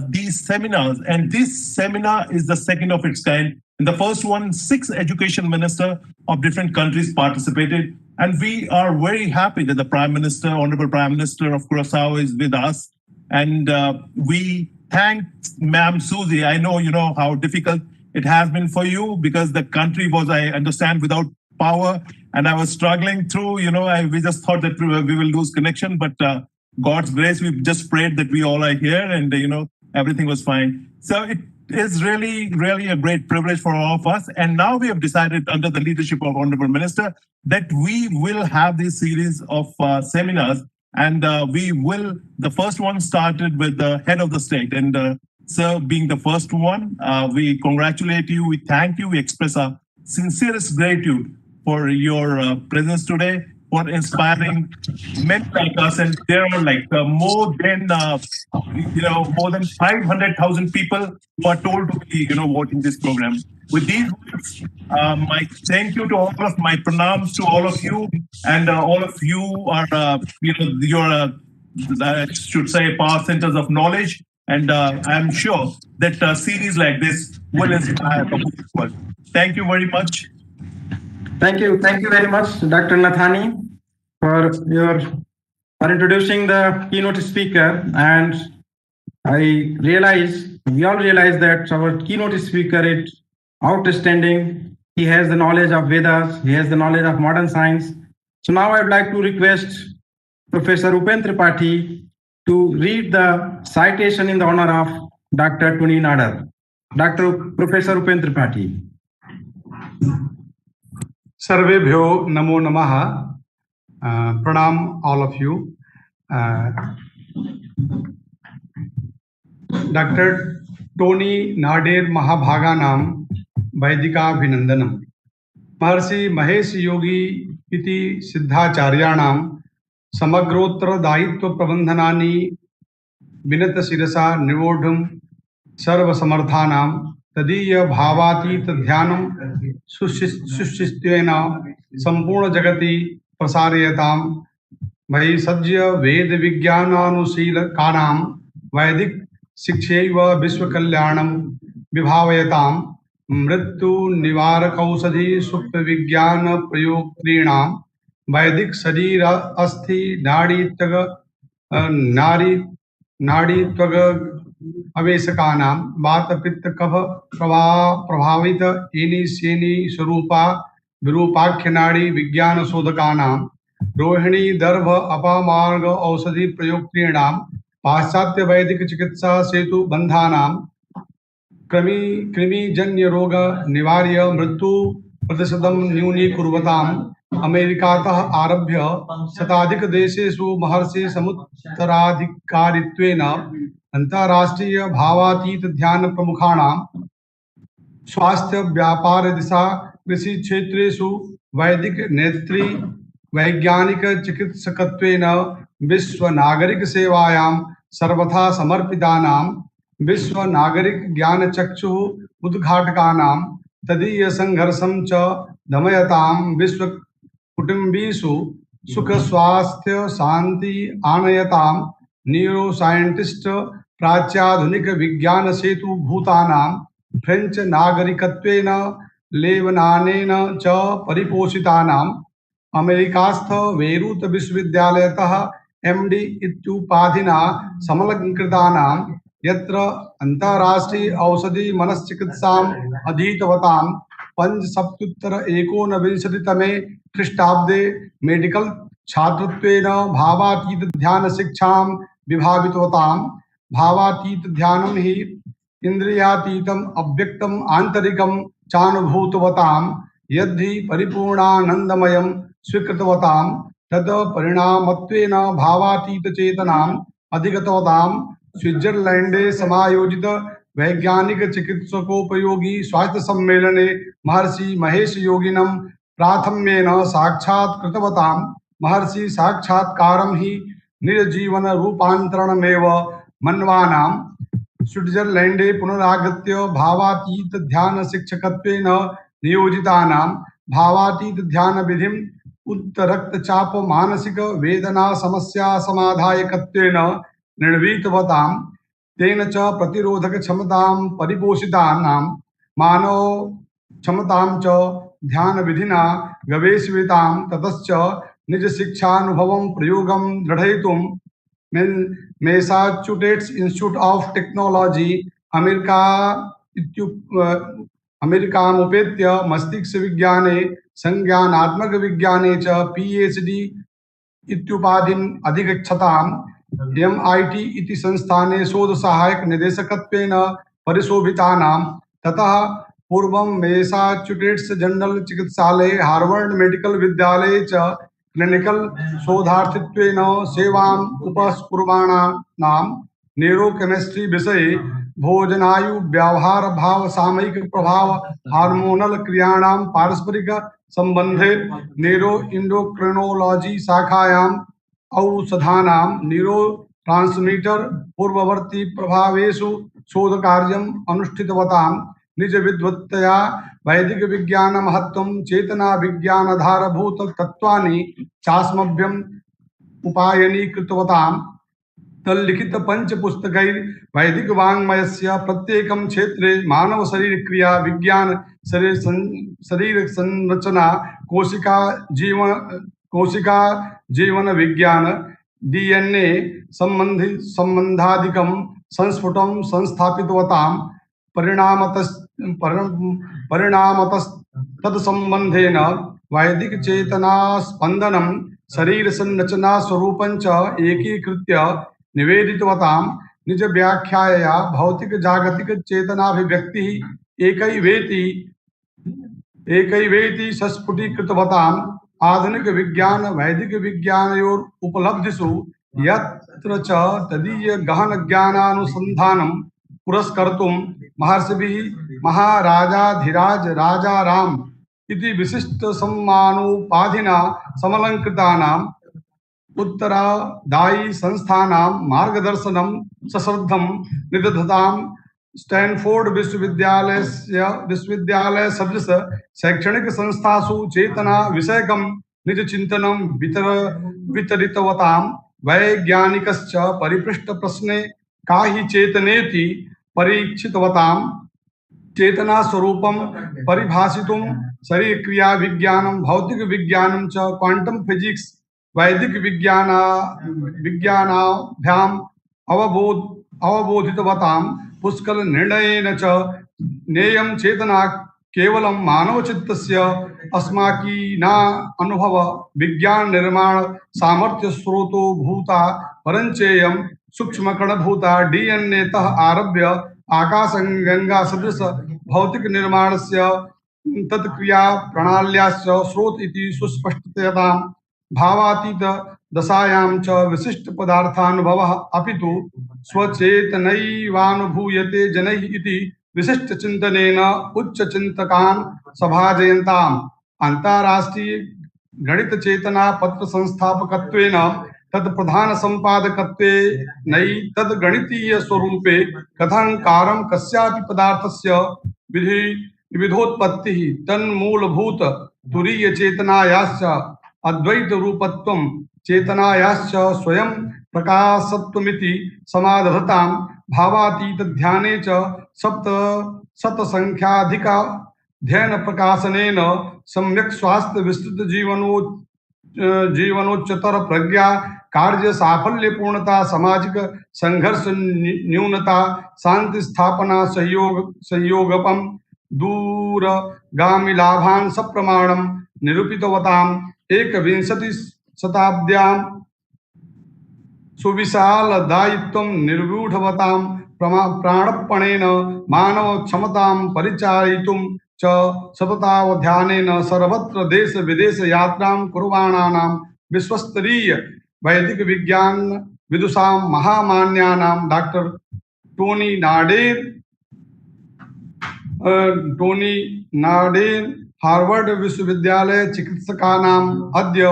these seminars. And this seminar is the second of its kind. In the first one, 6 education ministers of different countries participated. And we are very happy that the Prime Minister, Honorable Prime Minister of Curacao is with us. And we thank Ma'am Susie. I know you know how difficult it has been for you because the country was, I understand, without power. And I was struggling through, we just thought that we will lose connection. But God's grace, we just prayed that we all are here and, everything was fine. So it is really, really a great privilege for all of us. And now we have decided under the leadership of Honorable Minister that we will have this series of seminars. And the first one started with the head of the state. And sir, being the first one, we congratulate you, we thank you, we express our sincerest gratitude for your presence today, for inspiring men like us. And there are more than 500,000 people who are told to be, watching this program. With these words, my thank you to all of my pranams to all of you, and all of you are, your, I should say, power centers of knowledge. And I'm sure that a series like this will inspire the whole world. Thank you very much. Thank you very much, Dr. Nathani, for introducing the keynote speaker. And we all realize that our keynote speaker is outstanding. He has the knowledge of Vedas, he has the knowledge of modern science. So now I'd like to request Professor Upendra Tripathi to read the citation in the honor of Dr. Tony Nader. Professor Upendra Tripathi. Sarvebhyo namo namaha. Pranam all of you. Dr. Tony Nader Mahabhaganam Vaidika Abhinandanam. Maharshi Mahesh Yogi iti Siddhacharyanam Samagrotra Daitva Prabandhanani Vinata Sirasa Nivodham Sarva Samarthanam तदीय भावातीत ध्यानं सुशिष्टेन संपूर्ण जगति प्रसारयताम। वही सज्य वेद विज्ञानानुशीलकानां वैदिक शिक्षैव विश्व कल्याणं विभावयताम। मृत्यु निवारक औषधि सुप्त विज्ञान प्रयोक्तॄणां वैदिक शरीर अस्थि नाड़ी तग नारी नाड़ी त्वग अवेशकानां वात पित्त कफ प्रभावित एनि सेनि स्वरूपा विरूपाख्य नाड़ी विज्ञान शोधकानां रोहिणी दर्भ अपामार्ग औषधि प्रयोक्तॄणां पाश्चात्य वैदिक चिकित्सा सेतु बंधानां कृमिजन्य रोग निवार्य मृत्यु प्रतिशतं न्यूनीकुर्वताम्। अमेरिकातः आरभ्य शताधिक देशेषु महर्षि समुत्तराधिकारित्वेन अंतर्राष्ट्रीय भावातीत ध्यान प्रमुखाणां स्वास्थ्य व्यापार दिशा कृषि क्षेत्रेषु वैदिक नेत्री वैज्ञानिक चिकित्सकत्वेन विश्व नागरिक सेवायां सर्वथा समर्पितानां विश्व नागरिक ज्ञान चक्षु उद्घाटकानां तदीय संघर्षं च दमयतां विश्व कुटुंबीषु सुख स्वास्थ्य शांति आनयतां। न्यूरो साइंटिस्ट प्राच्याधुनिक विज्ञान सेतु भूतानां फ्रेंच नागरिकत्वेन लेबनानेन च परिपोषितानाम्। अमेरिकास्थ बेरूत विश्वविद्यालयतः एमडी इत्युपाधिना समलङ्कृतानां यत्र अन्ताराष्ट्रीय औषधि मनश्चिकित्साम् अधीतवतां 579 ख्रीष्टाब्दे मेडिकल छात्रत्वेन भावातीत ध्यान शिक्षां विभावितवतां। भावातीत ध्यानं हि इंद्रियातीतम् अव्यक्तम् आंतरिकं चानुभूतवतां यद्धि परिपूर्णानंदमयं स्वीकृतवतां तद परिणामत्वेन भावातीत चेतनाम् अधिगतवतां। स्विट्जरलैंडे समायोजित वैज्ञानिक चिकित्सकोपयोगी स्वास्थ्य सम्मेलने महर्षि महेश योगिनं प्राथम्येन साक्षात् कृतवतां। महर्षि साक्षात्कारं हि निर्जीवन रूपान्तरणमेव मन्वानां। स्विट्जरलैंडे पुनरागत्य भावातीत ध्यान शिक्षकत्वेन नियोजितानां भावातीत ध्यान विधिं उच्च रक्तचाप मानसिक वेदना समस्या समाधायकत्वेन निर्वीतवतां। तेन च प्रतिरोधक क्षमतां परिपोषितानां मानव क्षमतां च ध्यान विधिना गवेषयितां। ततश्च निज शिक्षानुभवं प्रयोगं दृढयितुं मैसाचुसेट्स इंस्टीट्यूट ऑफ टेक्नोलॉजी अमेरिकामुपेत्य मस्तिष्क विज्ञाने संज्ञानात्मक विज्ञाने च पीएचडी इत्युपाधिम् अधिगच्छताम्। एमआईटी इति संस्थाने शोध सहायक निदेशकत्वेन परिशोभितानां। ततः पूर्वं मैसाचुसेट्स जनरल चिकित्सालये हार्वर्ड मेडिकल विद्यालये च क्लिनिकल शोधार्थित्वेन सेवाम् उपस्कुर्वाणानां न्यूरोकेमिस्ट्री विषये भोजनायु व्यवहार भाव सामयिक प्रभाव हार्मोनल क्रियाणां पारस्परिक संबंधे न्यूरो इंडोक्रिनोलॉजी शाखायां औषधानां न्यूरो ट्रांसमीटर पूर्ववर्ती प्रभावेषु शोधकार्यम् अनुष्ठितवतां। निज विद्वत्तया वैदिक विज्ञान महत्त्वं चेतना विज्ञानधारभूत तत्त्वानि चास्मभ्यम् उपायनीकृतवतां। तल्लिखित पंच पुस्तकै वैदिक वाङ्मयस्य प्रत्येकं क्षेत्रे मानव शरीर क्रिया विज्ञान शरीर संरचना कोशिका जीवन विज्ञान डीएनए संबंधादिकं संस्फुटं संस्थापितवतां। परिणामतस्तत्संबंधेन वैदिक चेतना स्पंदनं शरीर संरचना स्वरूपं च एकीकृत्य निवेदितवतां। निज व्याख्याया भौतिक जागतिक चेतनाभिव्यक्ति एकैवेति सस्फुटीकृतवताम्। आधुनिक विज्ञान वैदिक विज्ञानयोर उपलब्धिषु यत्र च तदीय गहन ज्ञानानुसंधानं पुरस्कर्तुं महर्षिभिः महाराजाधिराज राजा राम इति विशिष्ट सम्मानोपाधिना समलंकृतानां उत्तरादायी संस्थानां मार्गदर्शनं सश्रद्धं निदधतां। स्टैनफोर्ड विश्वविद्यालय सदृश शैक्षणिक संस्थासु चेतना विषयकं निज चिंतनं वितरितवतां वैज्ञानिकश्च परिपृष्ट प्रश्ने का हि चेतनेति परीक्षितवतां चेतना स्वरूपं परिभाषितुं शरीर क्रिया विज्ञानं भौतिक विज्ञानं च क्वांटम फिजिक्स वैदिक विज्ञानाभ्याम अवबोधितवतां पुष्कल निर्णयेन च नेयं चेतना केवलं मानवचित्तस्य अस्माकीना अनुभव विज्ञान निर्माण सामर्थ्य स्रोतो भूता परञ्चेयं सूक्ष्मकणभूता DNA तः आरभ्य आकाशगंगा सदृश भौतिक निर्माणस्य तत्क्रिया प्रणाल्याश्च स्रोत इति सुस्पष्टतया भावातीत दशायां च विशिष्ट पदार्थानुभवः अपितु स्वचेतनैवानुभूयते जनैः इति विशिष्ट चिन्तनेन उच्च चिन्तकान् सभाजयन्ताम् अन्ताराष्ट्रीय गणित चेतना पत्र संस्थापकत्वेन तत्प्रधान संपादकत्वे नै तद् गणितीय स्वरूपे कथंकारं कस्यापि पदार्थस्य विविधोत्पत्तिः तन्मूलभूत तुरीय चेतनायाश्च अद्वैत रूपत्वं चेतनायाश्च स्वयं प्रकाशत्वमिति समादधतां भावातीत ध्याने च सप्त शतसंख्याधिका ध्ययन प्रकाशनेन सम्यक् स्वास्थ्य विस्तृत जीवनोच्चतर प्रज्ञा कार्य साफल्य पूर्णता सामाजिक संघर्ष न्यूनता शांति स्थापना संयोगपम दूरगामी लाभान् सप्रमाणं निरूपितवताम् एकविंशति शताब्द्यां सुविशाल दायित्वं निर्वूढवतां प्राणपणेन मानव क्षमतां परिचायितुं च सततावधानेन सर्वत्र देश विदेश यात्रां कुर्वाणानां विश्वस्तरीय वैदिक विज्ञान विदुषां महामान्यानां डॉक्टर टोनी नाडेर हार्वर्ड विश्वविद्यालय चिकित्सकानाम् अद्य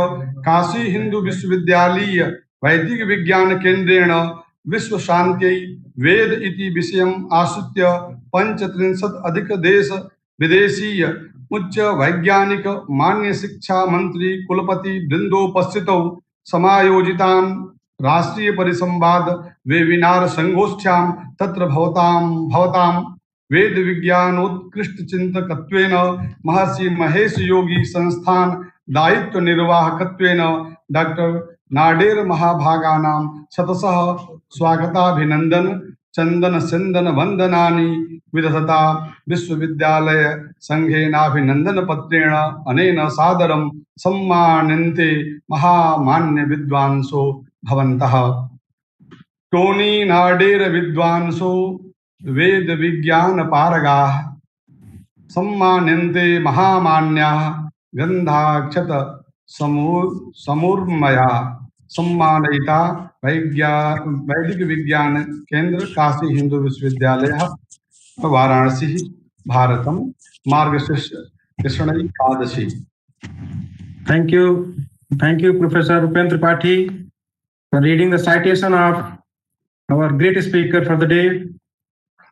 काशी हिंदू विश्वविद्यालय वैदिक विज्ञान केन्द्रेण विश्व शांत्यै वेद इति विषयम् आश्रित्य 35 अधिक देश विदेशीय उच्च वैज्ञानिक मान्य शिक्षा मंत्री कुलपति वृंदोपस्थितौ समायोजितां राष्ट्रीय परिसंवाद वेबिनार संगोष्ठ्यां तत्र भवतां वेद विज्ञानोत्कृष्ट चिंतकत्वेन महर्षि महेश योगी संस्थान दायित्व निर्वाहकत्वेन डॉक्टर नाडेर महाभागानां शतशः स्वागताभिनंदन चंदन चंदन वंदनानि विदधता विश्वविद्यालय संघेनाभिनंदन पत्रेण अनेन सादरं सम्मान्यन्ते महामान्य विद्वांसो भवन्तः। टोनी नाडेर विद्वांसो वेद विज्ञान पारगाः सम्मान्यन्ते महामान्याः गंधाक्षत समूर्मया सम्मानयिता वैदिक विज्ञान केंद्र काशी हिंदू विश्वविद्यालय वाराणसी भारतम मार्गशीर्ष Krishna Ekadashi. Thank you, Professor Upendra Tripathi, for reading the citation of our great speaker for the day,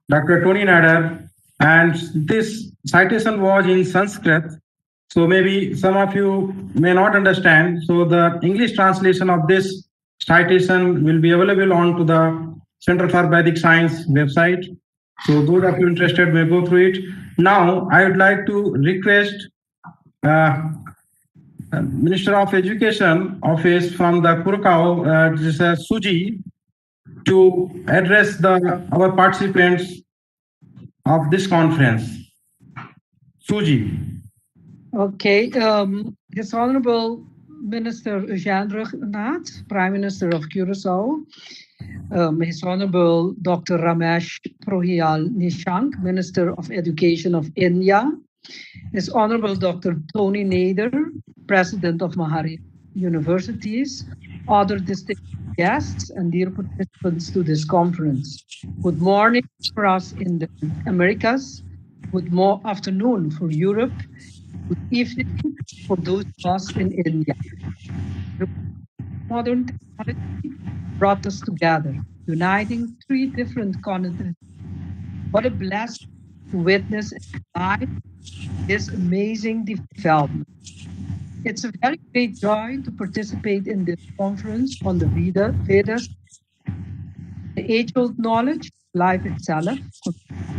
Dr. Tony Nader. And this citation was in Sanskrit, so maybe some of you may not understand. So the English translation of this citation will be available on to the Center for Vedic Science website. So those of you interested may go through it. Now I would like to request Minister of Education Office from the Kurkao, Suji, to address our participants of this conference. Suji. Okay, His Honorable Minister Ujendra Nath, Prime Minister of Curacao, His Honorable Dr. Ramesh Pokhriyal Nishank, Minister of Education of India, His Honorable Dr. Tony Nader, President of Mahari Universities, other distinguished guests and dear participants to this conference. Good morning for us in the Americas, good afternoon for Europe, good evening for those of us in India. The modern technology brought us together, uniting three different continents What a blessing to witness live this amazing development. It's a very great joy to participate in this conference on the Vedas, the age-old knowledge, life itself,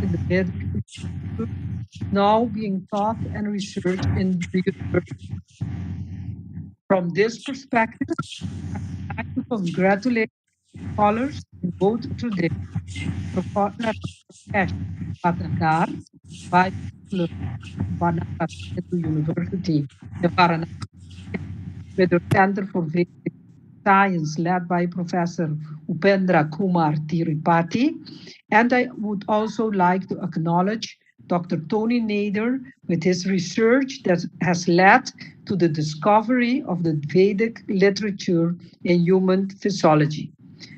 in the Vedic literature, now being taught and researched in the university. From this perspective, I'd like to congratulate scholars in both traditions, Professor Ramesh Bhattacharya, Vice Chancellor of Banaras Hindu University in Varanasi, with the Center for Vedic Science led by Professor Upendra Kumar Tirupati. And I would also like to acknowledge Dr. Tony Nader with his research that has led to the discovery of the Vedic literature in human physiology.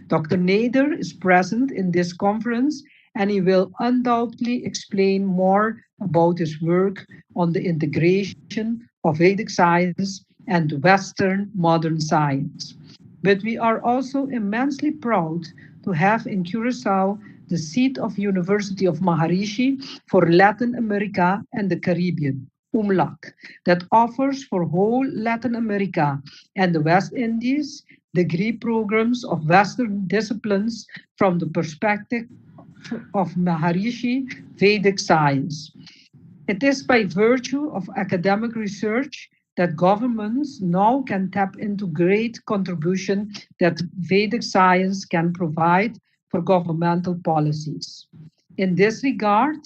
Dr. Nader is present in this conference and he will undoubtedly explain more about his work on the integration of Vedic science and Western modern science. But we are also immensely proud to have in Curacao the seat of University of Maharishi for Latin America and the Caribbean, UMLAC, that offers for whole Latin America and the West Indies degree programs of Western disciplines from the perspective of Maharishi Vedic science. It is by virtue of academic research that governments now can tap into great contribution that Vedic science can provide for governmental policies. In this regard,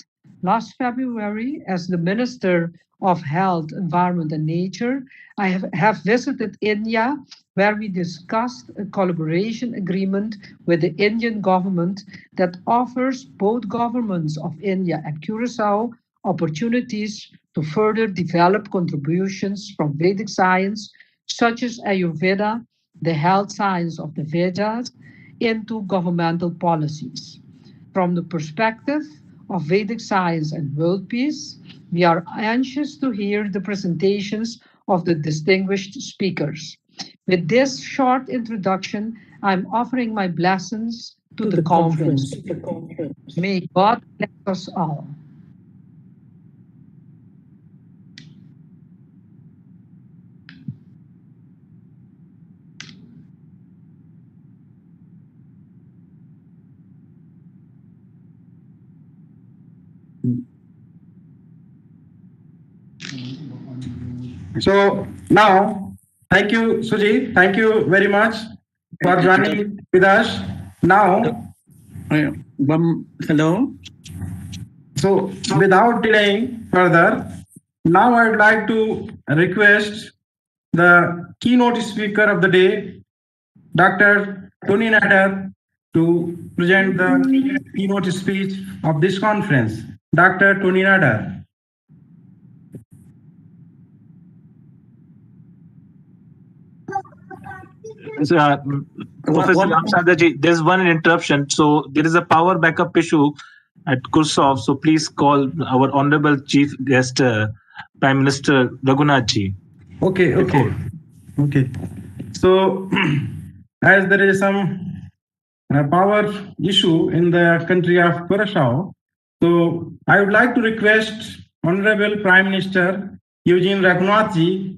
last February, as the Minister of Health, Environment and Nature, I have visited India, where we discussed a collaboration agreement with the Indian government that offers both governments of India and Curacao opportunities to further develop contributions from Vedic science, such as Ayurveda, the health science of the Vedas, into governmental policies. From the perspective of Vedic science and world peace, we are anxious to hear the presentations of the distinguished speakers. With this short introduction, I'm offering my blessings to the conference. May God bless us all. So now, thank you, Suji. Thank you very much for joining with us. Now, Hello. so without delaying further, now I'd like to request the keynote speaker of the day, Dr. Tony Nader, to present the keynote speech of this conference. Dr. Tony Nader. Professor Ramsadaji, there's one interruption. So there is a power backup issue at Kursov. So please call our honorable chief guest, Prime Minister Raghunathji. Okay. So, as there is some power issue in the country of Curacao, so I would like to request Honorable Prime Minister Eugene Raghunathji,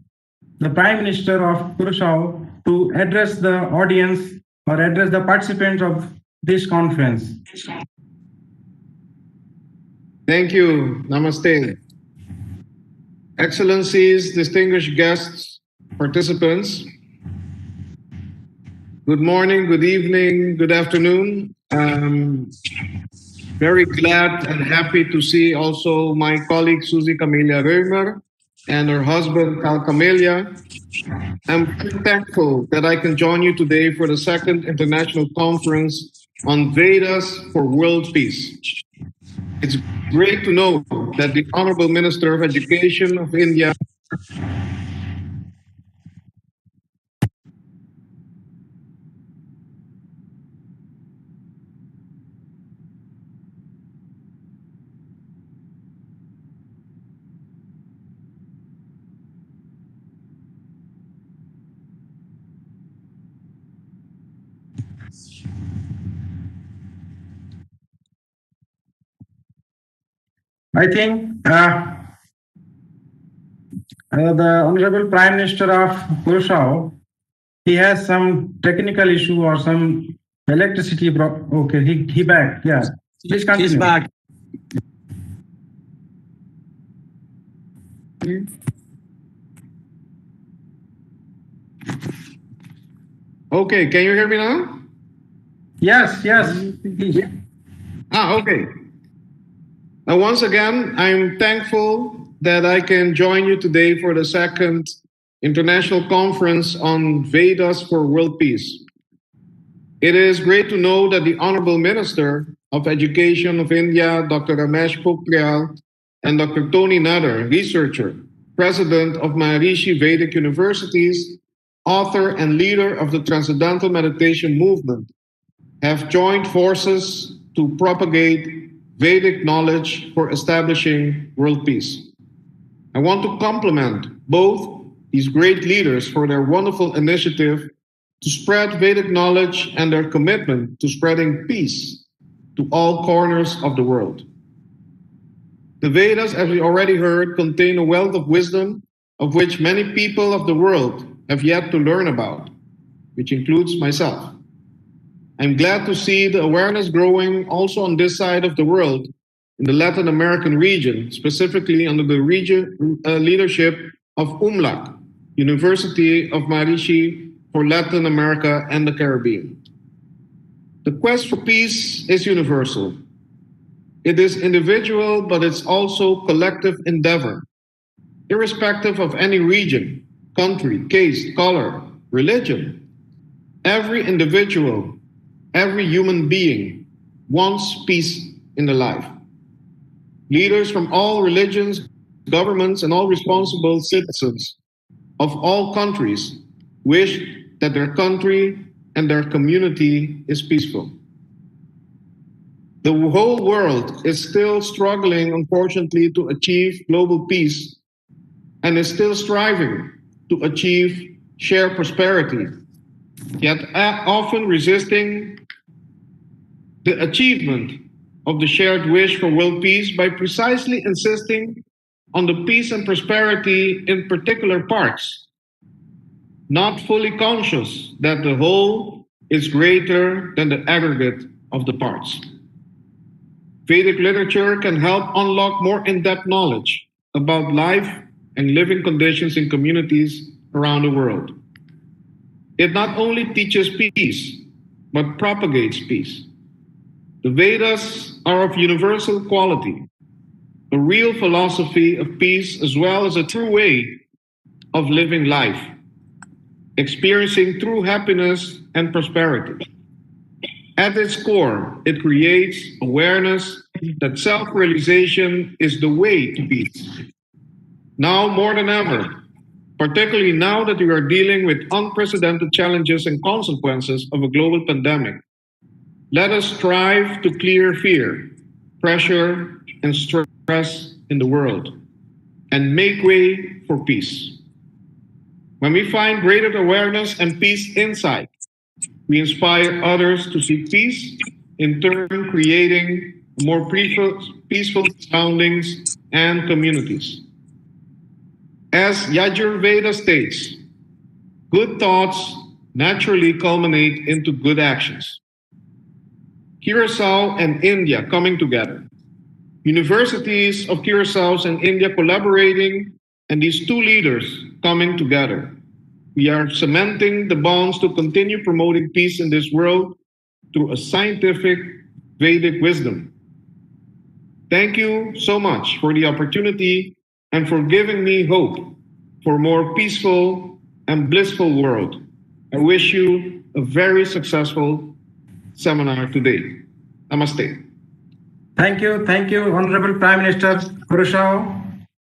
the Prime Minister of Curacao, to address the audience or address the participants of this conference. Thank you. Namaste. Excellencies, distinguished guests, participants, good morning, good evening, good afternoon. Very glad and happy to see also my colleague Susie Camelia Reumer and her husband Cal Camelia. I'm thankful that I can join you today for the second international conference on Vedas for world peace. It's great to know that the Honorable Minister of Education of India I think the Honorable Prime Minister of Curacao, he has some technical issue or some electricity. Okay, he back. Yeah, please continue. He's back. Okay, can you hear me now? Yes. Okay. Now, once again, I'm thankful that I can join you today for the second International Conference on Vedas for World Peace. It is great to know that the Honorable Minister of Education of India, Dr. Ramesh Pokhriyal, and Dr. Tony Nader, researcher, president of Maharishi Vedic Universities, author and leader of the Transcendental Meditation Movement, have joined forces to propagate Vedic knowledge for establishing world peace. I want to compliment both these great leaders for their wonderful initiative to spread Vedic knowledge and their commitment to spreading peace to all corners of the world. The Vedas, as we already heard, contain a wealth of wisdom of which many people of the world have yet to learn about, which includes myself. I'm glad to see the awareness growing also on this side of the world, in the Latin American region, specifically under the leadership of UMLAC, University of Maharishi for Latin America and the Caribbean. The quest for peace is universal. It is individual, but it's also collective endeavor. Irrespective of any region, country, caste, color, religion, every individual, every human being wants peace in their life. Leaders from all religions, governments, and all responsible citizens of all countries wish that their country and their community is peaceful. The whole world is still struggling, unfortunately, to achieve global peace and is still striving to achieve shared prosperity, yet often resisting the achievement of the shared wish for world peace by precisely insisting on the peace and prosperity in particular parts, not fully conscious that the whole is greater than the aggregate of the parts. Vedic literature can help unlock more in-depth knowledge about life and living conditions in communities around the world. It not only teaches peace, but propagates peace. The Vedas are of universal quality, a real philosophy of peace as well as a true way of living life, experiencing true happiness and prosperity. At its core, it creates awareness that self-realization is the way to peace. Now more than ever, particularly now that we are dealing with unprecedented challenges and consequences of a global pandemic, let us strive to clear fear, pressure, and stress in the world and make way for peace. When we find greater awareness and peace inside, we inspire others to seek peace, in turn creating more peaceful surroundings and communities. As Yajurveda states, good thoughts naturally culminate into good actions. Curacao and India coming together. Universities of Curacao and India collaborating, and these two leaders coming together. We are cementing the bonds to continue promoting peace in this world through a scientific Vedic wisdom. Thank you so much for the opportunity and for giving me hope for a more peaceful and blissful world. I wish you a very successful seminar today. Namaste. Thank you, Honorable Prime Minister Curacao,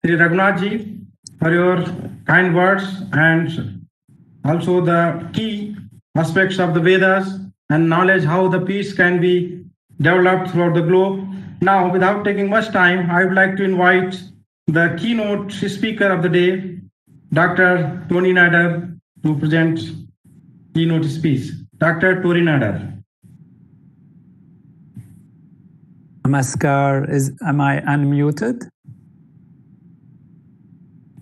Sri Raghunath Ji, for your kind words and also the key aspects of the Vedas and knowledge how the peace can be developed throughout the globe. Now, without taking much time, I would like to invite the keynote speaker of the day, Dr. Tony Nader, to present keynote speech. Dr. Tony Nader. Namaskar. Am I unmuted?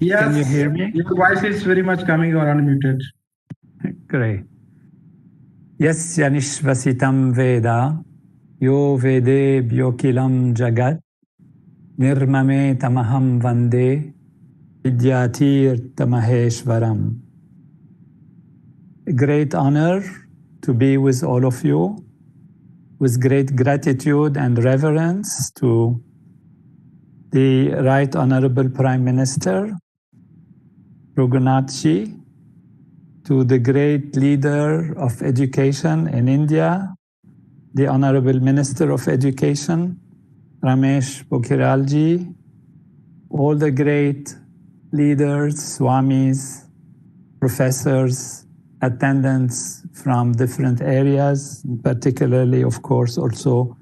Yes. Can you hear me? Your voice is very much coming or unmuted. Great. Yasya nishvasitam Veda, yo vede byokilam jagat, nirmame tamaham vande, vidyatir tamaheshvaram. A great honor to be with all of you, with great gratitude and reverence to the Right Honorable Prime Minister, Raghunathji, to the great leader of education in India, the Honorable Minister of Education, Ramesh Pokhriyalji, all the great leaders, swamis, professors, attendants from different areas, particularly, of course, also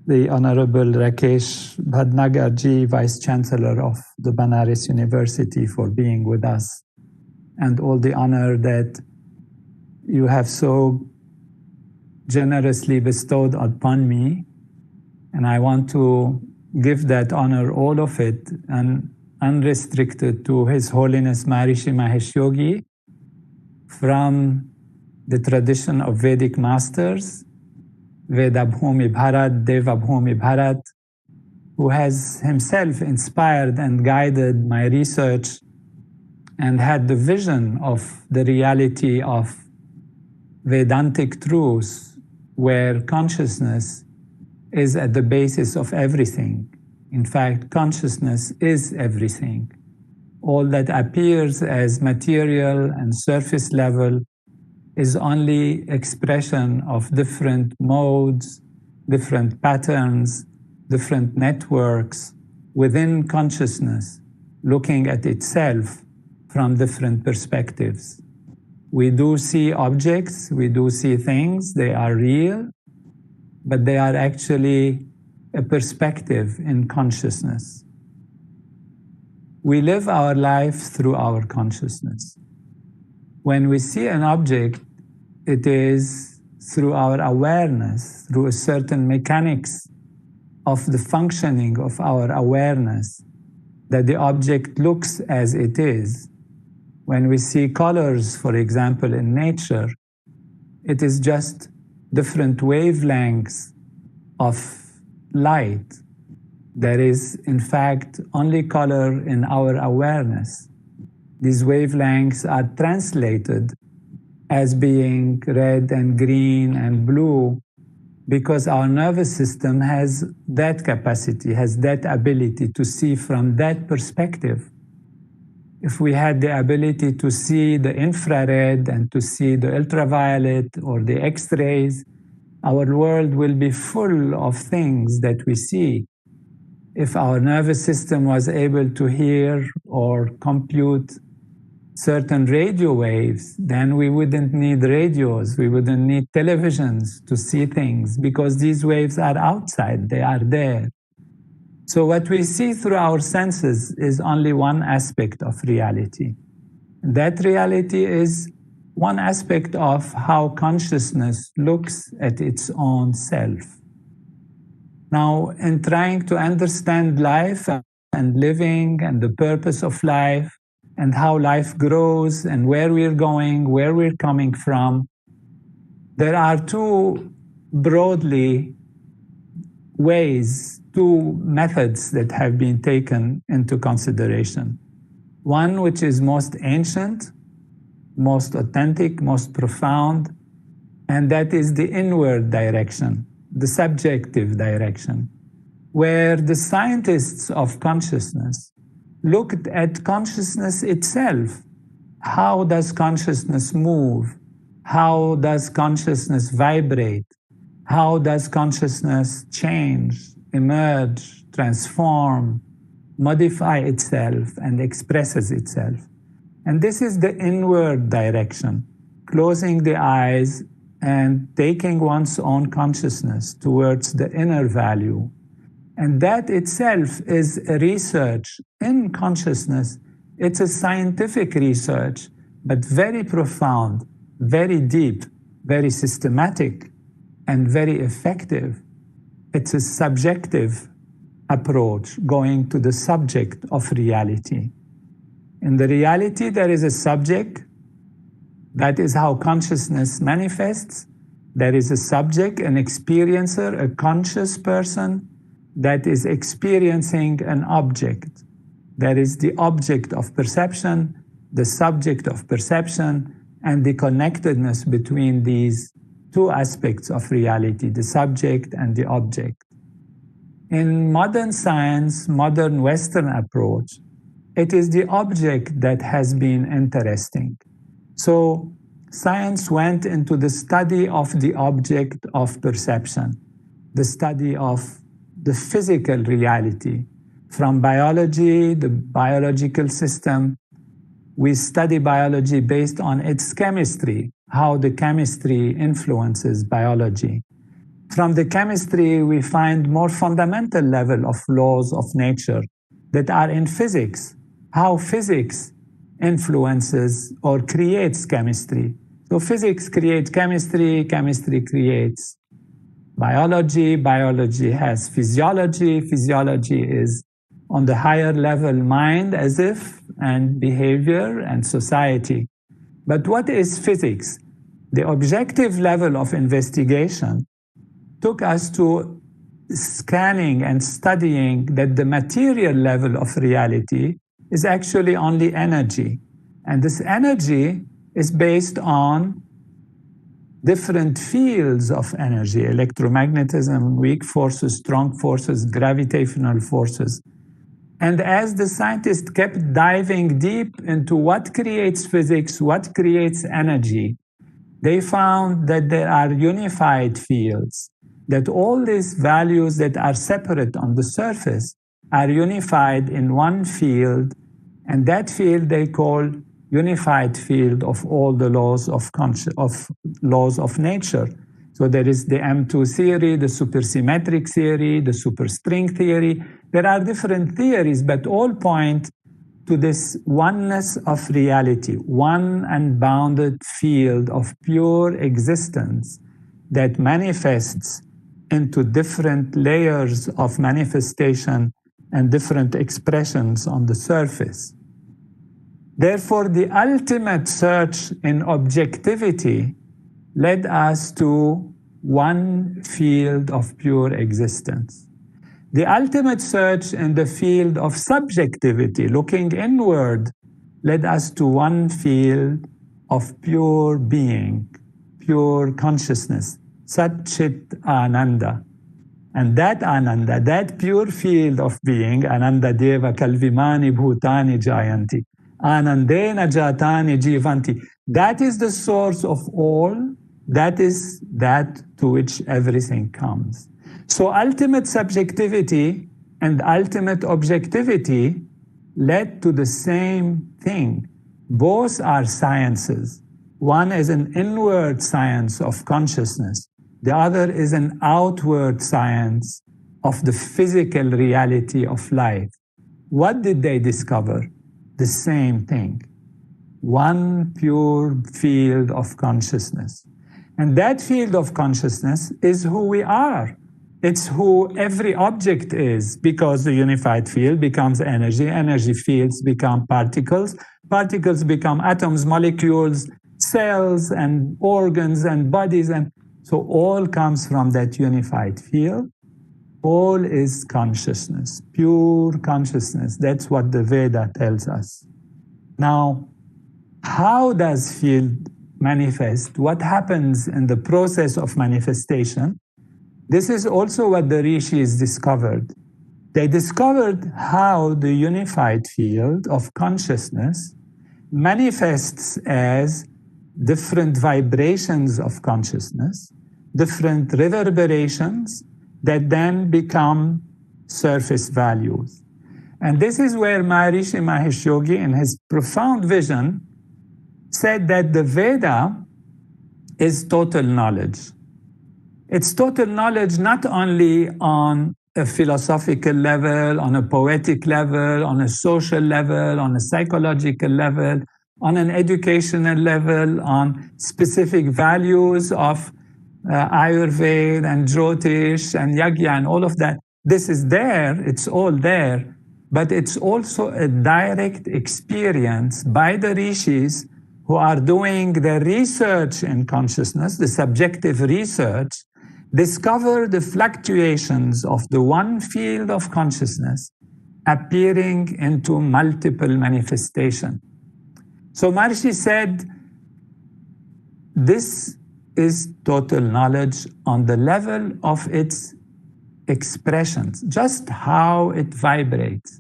the Honorable Rakesh Bhatnagarji, Vice Chancellor of the Banaras University, for being with us, and all the honor that you have so generously bestowed upon me. And I want to give that honor, all of it, and unrestricted, to His Holiness Maharishi Mahesh Yogi, from the tradition of Vedic masters, Veda Bhumi Bharat, Deva Bhumi Bharat, who has himself inspired and guided my research and had the vision of the reality of Vedantic truths, where consciousness is at the basis of everything. In fact, consciousness is everything. All that appears as material and surface level is only expression of different modes, different patterns, different networks within consciousness, looking at itself from different perspectives. We do see objects, we do see things, they are real, but they are actually a perspective in consciousness. We live our life through our consciousness. When we see an object, it is through our awareness, through a certain mechanics of the functioning of our awareness, that the object looks as it is. When we see colors, for example, in nature, it is just different wavelengths of light. There is, in fact, only color in our awareness. These wavelengths are translated as being red and green and blue because our nervous system has that capacity, has that ability to see from that perspective. If we had the ability to see the infrared and to see the ultraviolet or the X-rays, our world will be full of things that we see. If our nervous system was able to hear or compute certain radio waves, then we wouldn't need radios, we wouldn't need televisions to see things, because these waves are outside, they are there. So what we see through our senses is only one aspect of reality. That reality is one aspect of how consciousness looks at its own self. Now, in trying to understand life and living and the purpose of life and how life grows and where we're going, where we're coming from, there are two broadly ways, two methods that have been taken into consideration. One which is most ancient, most authentic, most profound, and that is the inward direction, the subjective direction, where the scientists of consciousness looked at consciousness itself. How does consciousness move? How does consciousness vibrate? How does consciousness change, emerge, transform, modify itself, and expresses itself? And this is the inward direction, closing the eyes and taking one's own consciousness towards the inner value. And that itself is a research in consciousness. It's a scientific research, but very profound, very deep, very systematic, and very effective. it's a subjective approach, going to the subject of reality. In the reality, there is a subject. That is how consciousness manifests. There is a subject, an experiencer, a conscious person that is experiencing an object. There is the object of perception, the subject of perception, and the connectedness between these two aspects of reality, the subject and the object. In modern science, modern Western approach, it is the object that has been interesting. So science went into the study of the object of perception, the study of the physical reality. From biology, the biological system, we study biology based on its chemistry, how the chemistry influences biology. From the chemistry, we find more fundamental level of laws of nature that are in physics, how physics influences or creates chemistry. So physics creates chemistry, chemistry creates biology, biology has physiology, physiology is on the higher level mind as if, and behavior and society. But what is physics? The objective level of investigation took us to scanning and studying that the material level of reality is actually only energy. And this energy is based on different fields of energy, electromagnetism, weak forces, strong forces, gravitational forces. And as the scientists kept diving deep into what creates physics, what creates energy, they found that there are unified fields, that all these values that are separate on the surface are unified in one field, and that field they call unified field of all the laws of laws of nature. So there is the M2 theory, the supersymmetric theory, the superstring theory. There are different theories, but all point to this oneness of reality, one unbounded field of pure existence that manifests into different layers of manifestation and different expressions on the surface. Therefore, the ultimate search in objectivity led us to one field of pure existence. The ultimate search in the field of subjectivity, looking inward, led us to one field of pure being, pure consciousness, Sat Chit Ananda. And that Ananda, that pure field of being, Ananda Deva Kalvimani Bhutani Jayanti, Anandena Jatani Jivanti, that is the source of all, that is that to which everything comes. So ultimate subjectivity and ultimate objectivity led to the same thing. Both are sciences. One is an inward science of consciousness. The other is an outward science of the physical reality of life. What did they discover? The same thing. One pure field of consciousness. And that field of consciousness is who we are. It's who every object is, because the unified field becomes energy, energy fields become particles, particles become atoms, molecules, cells, and organs and bodies, and so all comes from that unified field. All is consciousness, pure consciousness. That's what the Veda tells us. Now, how does field manifest? What happens in the process of manifestation? This is also what the rishis discovered. They discovered how the unified field of consciousness manifests as different vibrations of consciousness, different reverberations that then become surface values. And this is where Maharishi Mahesh Yogi, in his profound vision, said that the Veda is total knowledge. It's total knowledge not only on a philosophical level, on a poetic level, on a social level, on a psychological level, on an educational level, on specific values of Ayurveda and Jyotish and Yagya and all of that. This is there, it's all there, but it's also a direct experience by the rishis who are doing the research in consciousness, the subjective research, discover the fluctuations of the one field of consciousness appearing into multiple manifestation. So Maharishi said, this is total knowledge on the level of its expressions, just how it vibrates.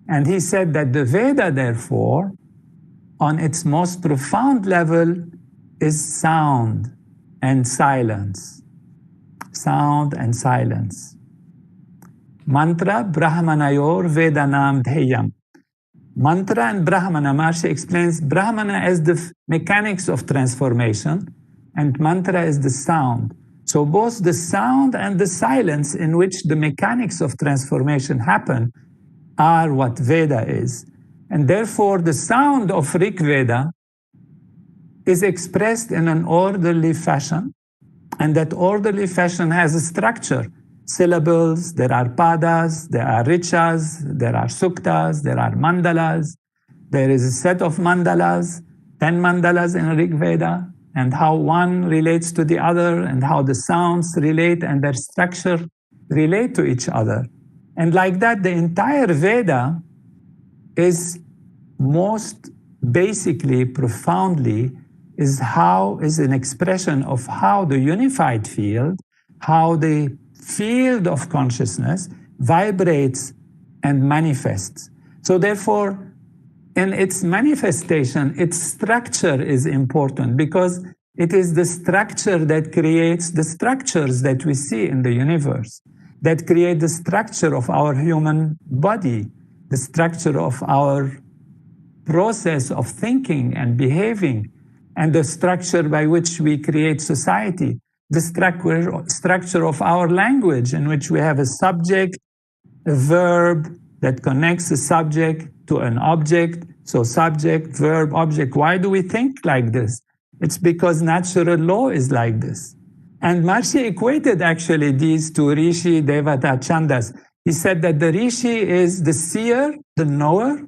And he said that the Veda, therefore, on its most profound level, is sound and silence. Sound and silence. Mantra Brahmanayor Vedanam Dheyam. Mantra and Brahmana, Maharishi explains Brahmana as the mechanics of transformation, and mantra is the sound. So both the sound and the silence in which the mechanics of transformation happen are what Veda is. And therefore the sound of Rig Veda is expressed in an orderly fashion, and that orderly fashion has a structure. Syllables, there are padas, there are richas, there are suktas, there are mandalas. There is a set of mandalas, 10 mandalas in Rig Veda, and how one relates to the other, and how the sounds relate and their structure relate to each other. And like that, the entire Veda is most basically, profoundly, is an expression of how the unified field, how the field of consciousness vibrates and manifests. So therefore, in its manifestation, its structure is important, because it is the structure that creates the structures that we see in the universe, that create the structure of our human body, the structure of our process of thinking and behaving, and the structure by which we create society, the structure of our language, in which we have a subject, a verb that connects the subject to an object. So subject, verb, object. Why do we think like this? It's because natural law is like this. And Maharishi equated actually these two, Rishi, Devata, Chandas. He said that the Rishi is the seer, the knower.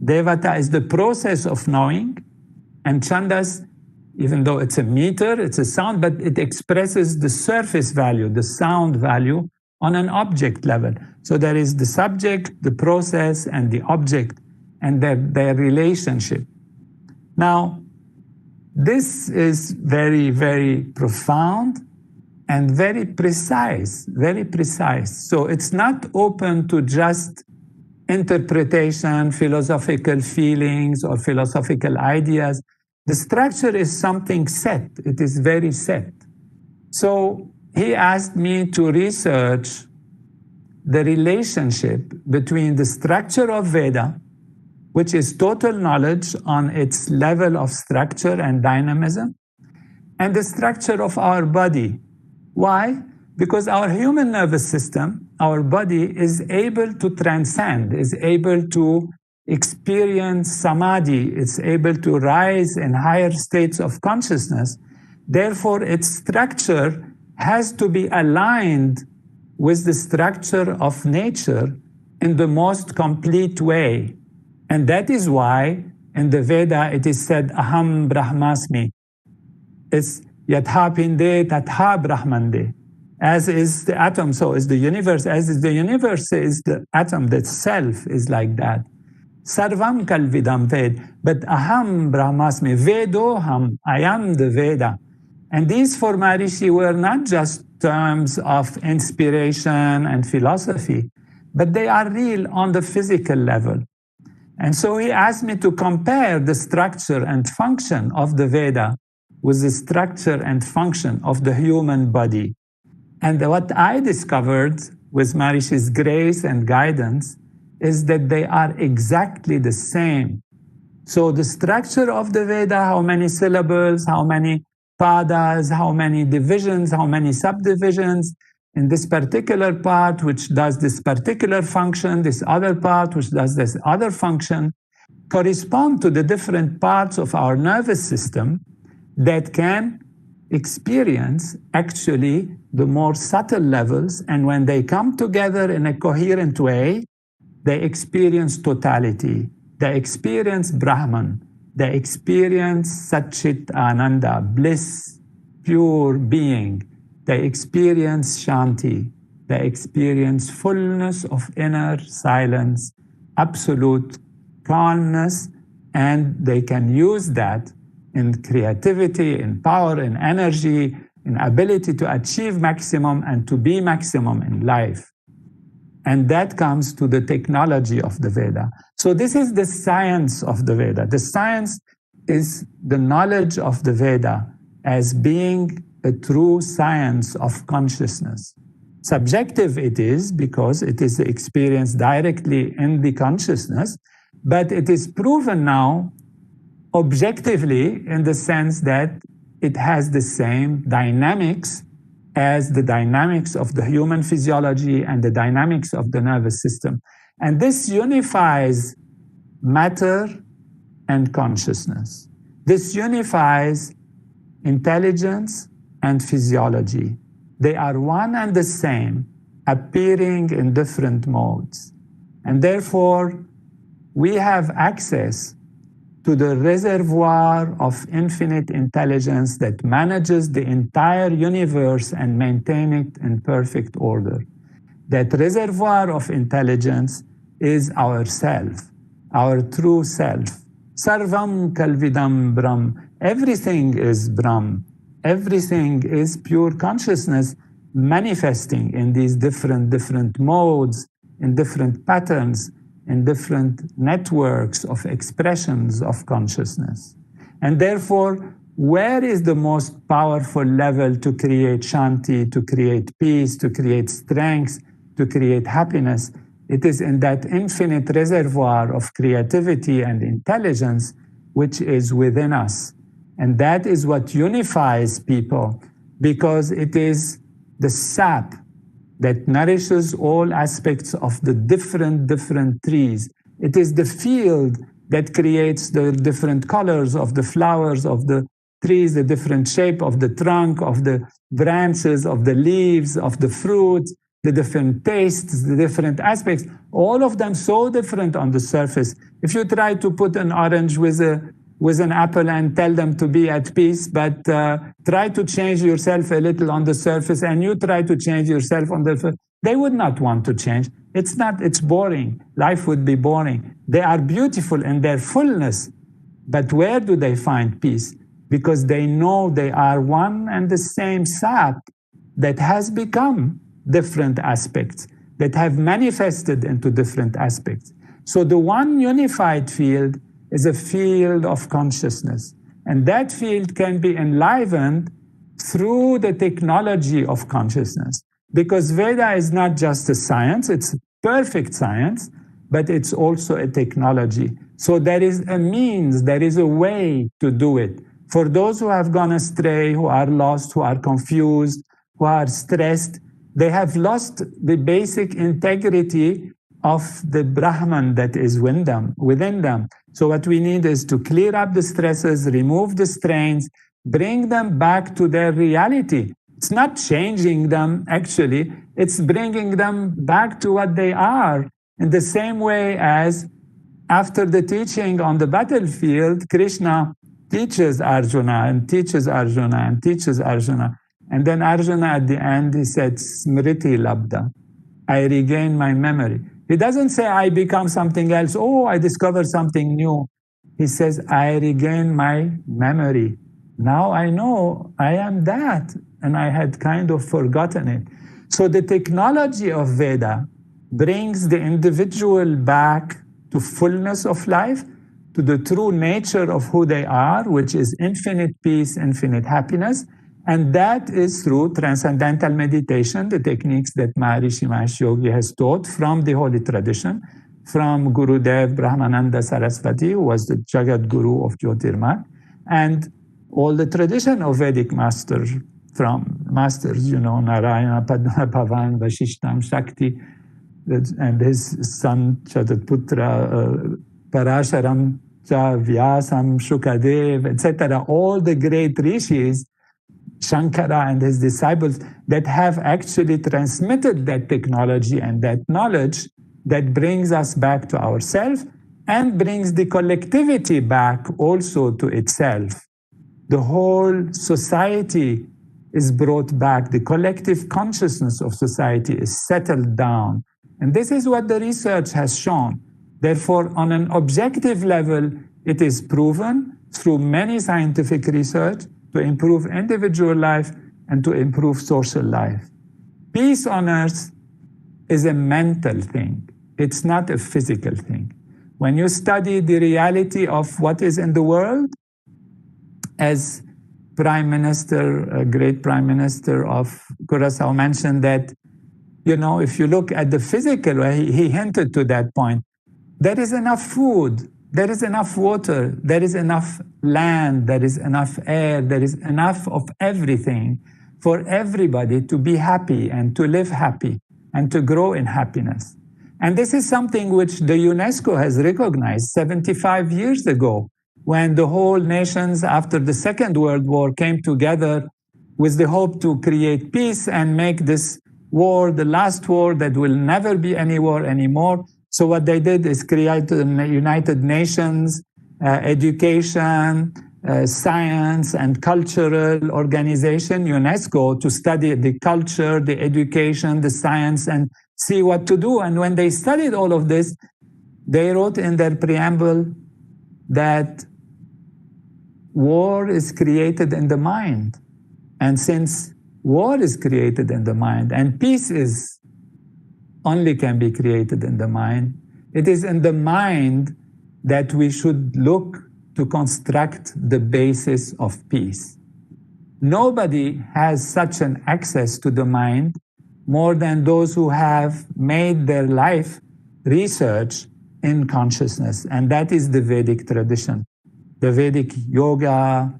Devata is the process of knowing. And Chandas, even though it's a meter, it's a sound, but it expresses the surface value, the sound value on an object level. So there is the subject, the process, and the object, and their relationship. Now, this is very, very profound and very precise, very precise. So it's not open to just interpretation, philosophical feelings, or philosophical ideas. The structure is something set. It is very set. So he asked me to research the relationship between the structure of Veda, which is total knowledge on its level of structure and dynamism, and the structure of our body. Why? Because our human nervous system, our body, is able to transcend, is able to experience samadhi, it's able to rise in higher states of consciousness. Therefore, its structure has to be aligned with the structure of nature in the most complete way. And that is why in the Veda it is said, Aham Brahmasmi. It's Yatha Pinde Tatha Brahmande. As is the atom, so is the universe. As is the universe, is the atom, that self is like that. Sarvam Kalvidam Ved. But Aham Brahmasmi, Vedoham, I am the Veda. And these for Maharishi were not just terms of inspiration and philosophy, but they are real on the physical level. And so he asked me to compare the structure and function of the Veda with the structure and function of the human body. And what I discovered with Maharishi's grace and guidance is that they are exactly the same. So the structure of the Veda, how many syllables, how many padas, how many divisions, how many subdivisions, in this particular part which does this particular function, this other part which does this other function, correspond to the different parts of our nervous system that can experience actually the more subtle levels, and when they come together in a coherent way, they experience totality, they experience Brahman, they experience Satchit Ananda, bliss, pure being, they experience Shanti, they experience fullness of inner silence, absolute calmness, and they can use that in creativity, in power, in energy, in ability to achieve maximum and to be maximum in life. And that comes to the technology of the Veda. So this is the science of the Veda. The science is the knowledge of the Veda as being a true science of consciousness. Subjective it is because it is experienced directly in the consciousness, but it is proven now objectively in the sense that it has the same dynamics as the dynamics of the human physiology and the dynamics of the nervous system. And this unifies matter and consciousness. This unifies intelligence and physiology. They are one and the same, appearing in different modes. And therefore, we have access to the reservoir of infinite intelligence that manages the entire universe and maintain it in perfect order. That reservoir of intelligence is our self, our true self. Sarvam kalvidam Brahm. Everything is Brahm. Everything is pure consciousness manifesting in these different modes, in different patterns, in different networks of expressions of consciousness. And therefore, where is the most powerful level to create Shanti, to create peace, to create strength, to create happiness? It is in that infinite reservoir of creativity and intelligence which is within us. And that is what unifies people, because it is the sap that nourishes all aspects of the different trees. It is the field that creates the different colors of the flowers of the trees, the different shape of the trunk, of the branches, of the leaves, of the fruit, the different tastes, the different aspects, all of them so different on the surface. If you try to put an orange with an apple and tell them to be at peace, but try to change yourself a little on the surface and you try to change yourself on the surface, they would not want to change. It's boring. Life would be boring. They are beautiful in their fullness, but where do they find peace? Because they know they are one and the same sap that has become different aspects, that have manifested into different aspects. So the one unified field is a field of consciousness. And that field can be enlivened through the technology of consciousness. Because Veda is not just a science, it's perfect science, but it's also a technology. So there is a means, there is a way to do it. For those who have gone astray, who are lost, who are confused, who are stressed, they have lost the basic integrity of the Brahman that is within them. So what we need is to clear up the stresses, remove the strains, bring them back to their reality. It's not changing them, actually. It's bringing them back to what they are. In the same way as after the teaching on the battlefield, Krishna teaches Arjuna and teaches Arjuna and teaches Arjuna. And then Arjuna at the end, he said, Smriti Labda. I regain my memory. He doesn't say I become something else. Oh, I discovered something new. He says, I regain my memory. Now I know I am that. And I had kind of forgotten it. So the technology of Veda brings the individual back to fullness of life, to the true nature of who they are, which is infinite peace, infinite happiness. And that is through transcendental meditation, the techniques that Maharishi Mahesh Yogi has taught from the holy tradition, from Gurudev Brahmananda Saraswati, who was the Jagat Guru of Jyotirmay, and all the tradition of Vedic masters, Narayana, Padmapavan, Vashishtam, Shakti, and his son Chatatputra, Parasharam, Vyasam, Shukadev, etc. All the great rishis Shankara and his disciples that have actually transmitted that technology and that knowledge that brings us back to ourselves and brings the collectivity back also to itself. The whole society is brought back. The collective consciousness of society is settled down. And this is what the research has shown. Therefore, on an objective level, it is proven through many scientific research to improve individual life and to improve social life. Peace on earth is a mental thing. It's not a physical thing. When you study the reality of what is in the world, as Prime Minister, great Prime Minister of Curaçao mentioned that, you know, if you look at the physical, he hinted to that point, there is enough food, there is enough water, there is enough land, there is enough air, there is enough of everything for everybody to be happy and to live happy and to grow in happiness. And this is something which the UNESCO has recognized 75 years ago, when the whole nations after the Second World War came together with the hope to create peace and make this war the last war that will never be any war anymore. So what they did is create the United Nations education, science and cultural organization, UNESCO, to study the culture, the education, the science, and see what to do. And when they studied all of this, they wrote in their preamble that war is created in the mind. And since war is created in the mind and peace is only can be created in the mind, it is in the mind that we should look to construct the basis of peace. Nobody has such an access to the mind more than those who have made their life research in consciousness, and that is the Vedic tradition. The Vedic yoga,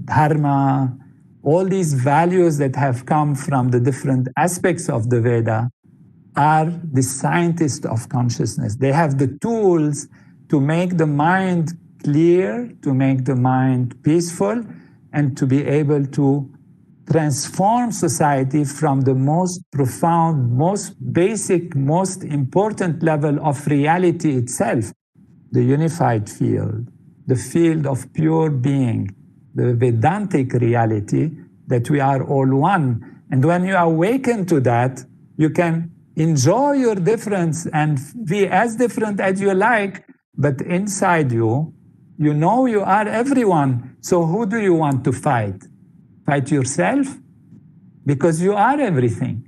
dharma, all these values that have come from the different aspects of the Veda are the scientists of consciousness. They have the tools to make the mind clear, to make the mind peaceful, and to be able to transform society from the most profound, most basic, most important level of reality itself, the unified field, the field of pure being, the Vedantic reality that we are all one. And when you awaken to that, you can enjoy your difference and be as different as you like, but inside you, you know you are everyone. So who do you want to fight? Fight yourself? Because you are everything.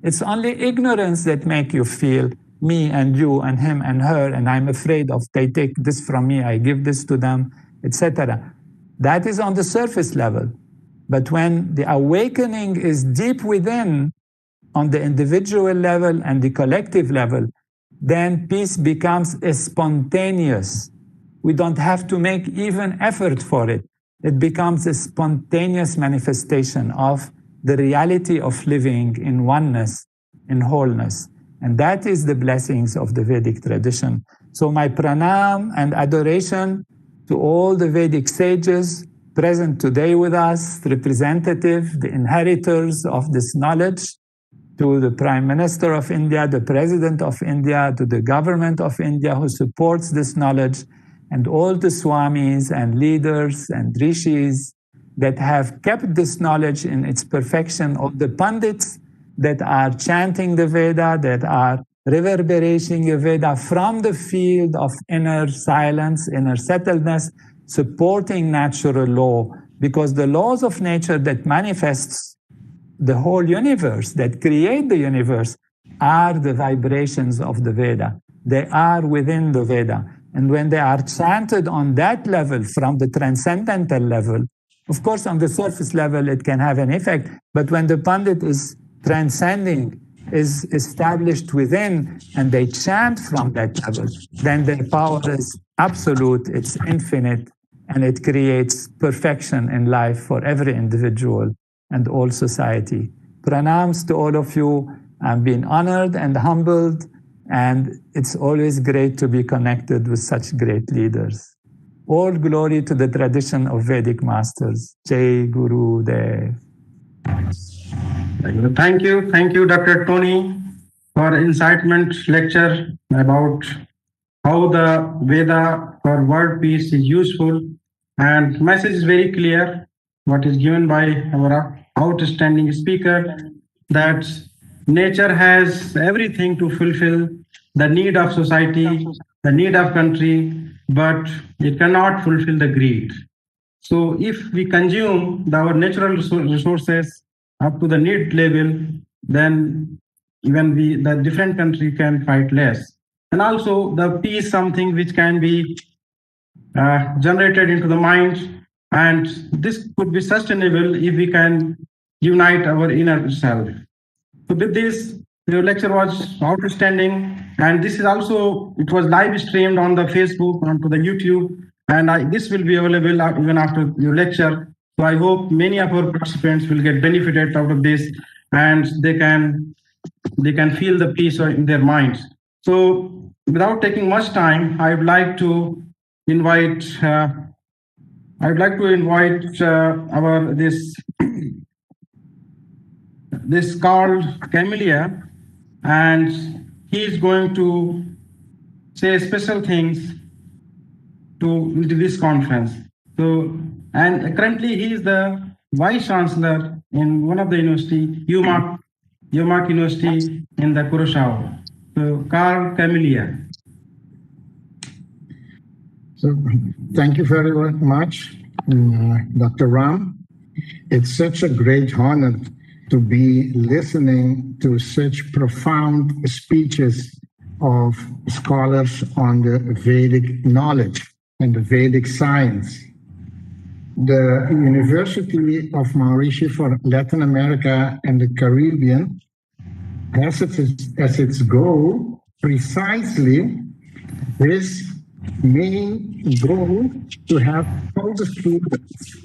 It's only ignorance that make you feel me and you and him and her, and I'm afraid of they take this from me, I give this to them, etc. That is on the surface level. But when the awakening is deep within, on the individual level and the collective level, then peace becomes spontaneous. We don't have to make even effort for it. It becomes a spontaneous manifestation of the reality of living in oneness, in wholeness. And that is the blessings of the Vedic tradition. So my pranam and adoration to all the Vedic sages present today with us, representative, the inheritors of this knowledge, to the Prime Minister of India, the President of India, to the government of India who supports this knowledge, and all the swamis and leaders and rishis that have kept this knowledge in its perfection, of the pandits that are chanting the Veda, that are reverberating the Veda from the field of inner silence, inner settledness, supporting natural law, because the laws of nature that manifests the whole universe, that create the universe, are the vibrations of the Veda. They are within the Veda. And when they are chanted on that level, from the transcendental level, of course, on the surface level, it can have an effect. But when the Pandit is transcending, is established within, and they chant from that level, then their power is absolute, it's infinite, and it creates perfection in life for every individual and all society. Pranams to all of you. I've been honored and humbled, and it's always great to be connected with such great leaders. All glory to the tradition of Vedic masters. Jai Guru Dev. Thank you, Dr. Tony, for incitement lecture about how the Veda for world peace is useful, and message is very clear. What is given by our outstanding speaker, that nature has everything to fulfill the need of society, the need of country, but it cannot fulfill the greed. So if we consume our natural resources up to the need level, then even the different country can fight less. And also the peace, something which can be generated into the mind, and this could be sustainable if we can unite our inner self. So with this, the lecture was outstanding, and this is also, it was live streamed on the Facebook, onto the YouTube, and this will be available even after your lecture. So I hope many of our participants will get benefited out of this, and they can feel the peace in their minds. So without taking much time, I would like to invite our this Carl Camellia, and he is going to say special things into this conference. So, and currently he is the Vice Chancellor in one of the university, UMAC University in the Curacao. So, Carl Camellia. So, thank you very much, Dr. Ram. It's such a great honor to be listening to such profound speeches of scholars on the Vedic knowledge and the Vedic science. The University of Mauritia for Latin America and the Caribbean has as its goal precisely this main goal, to have all the students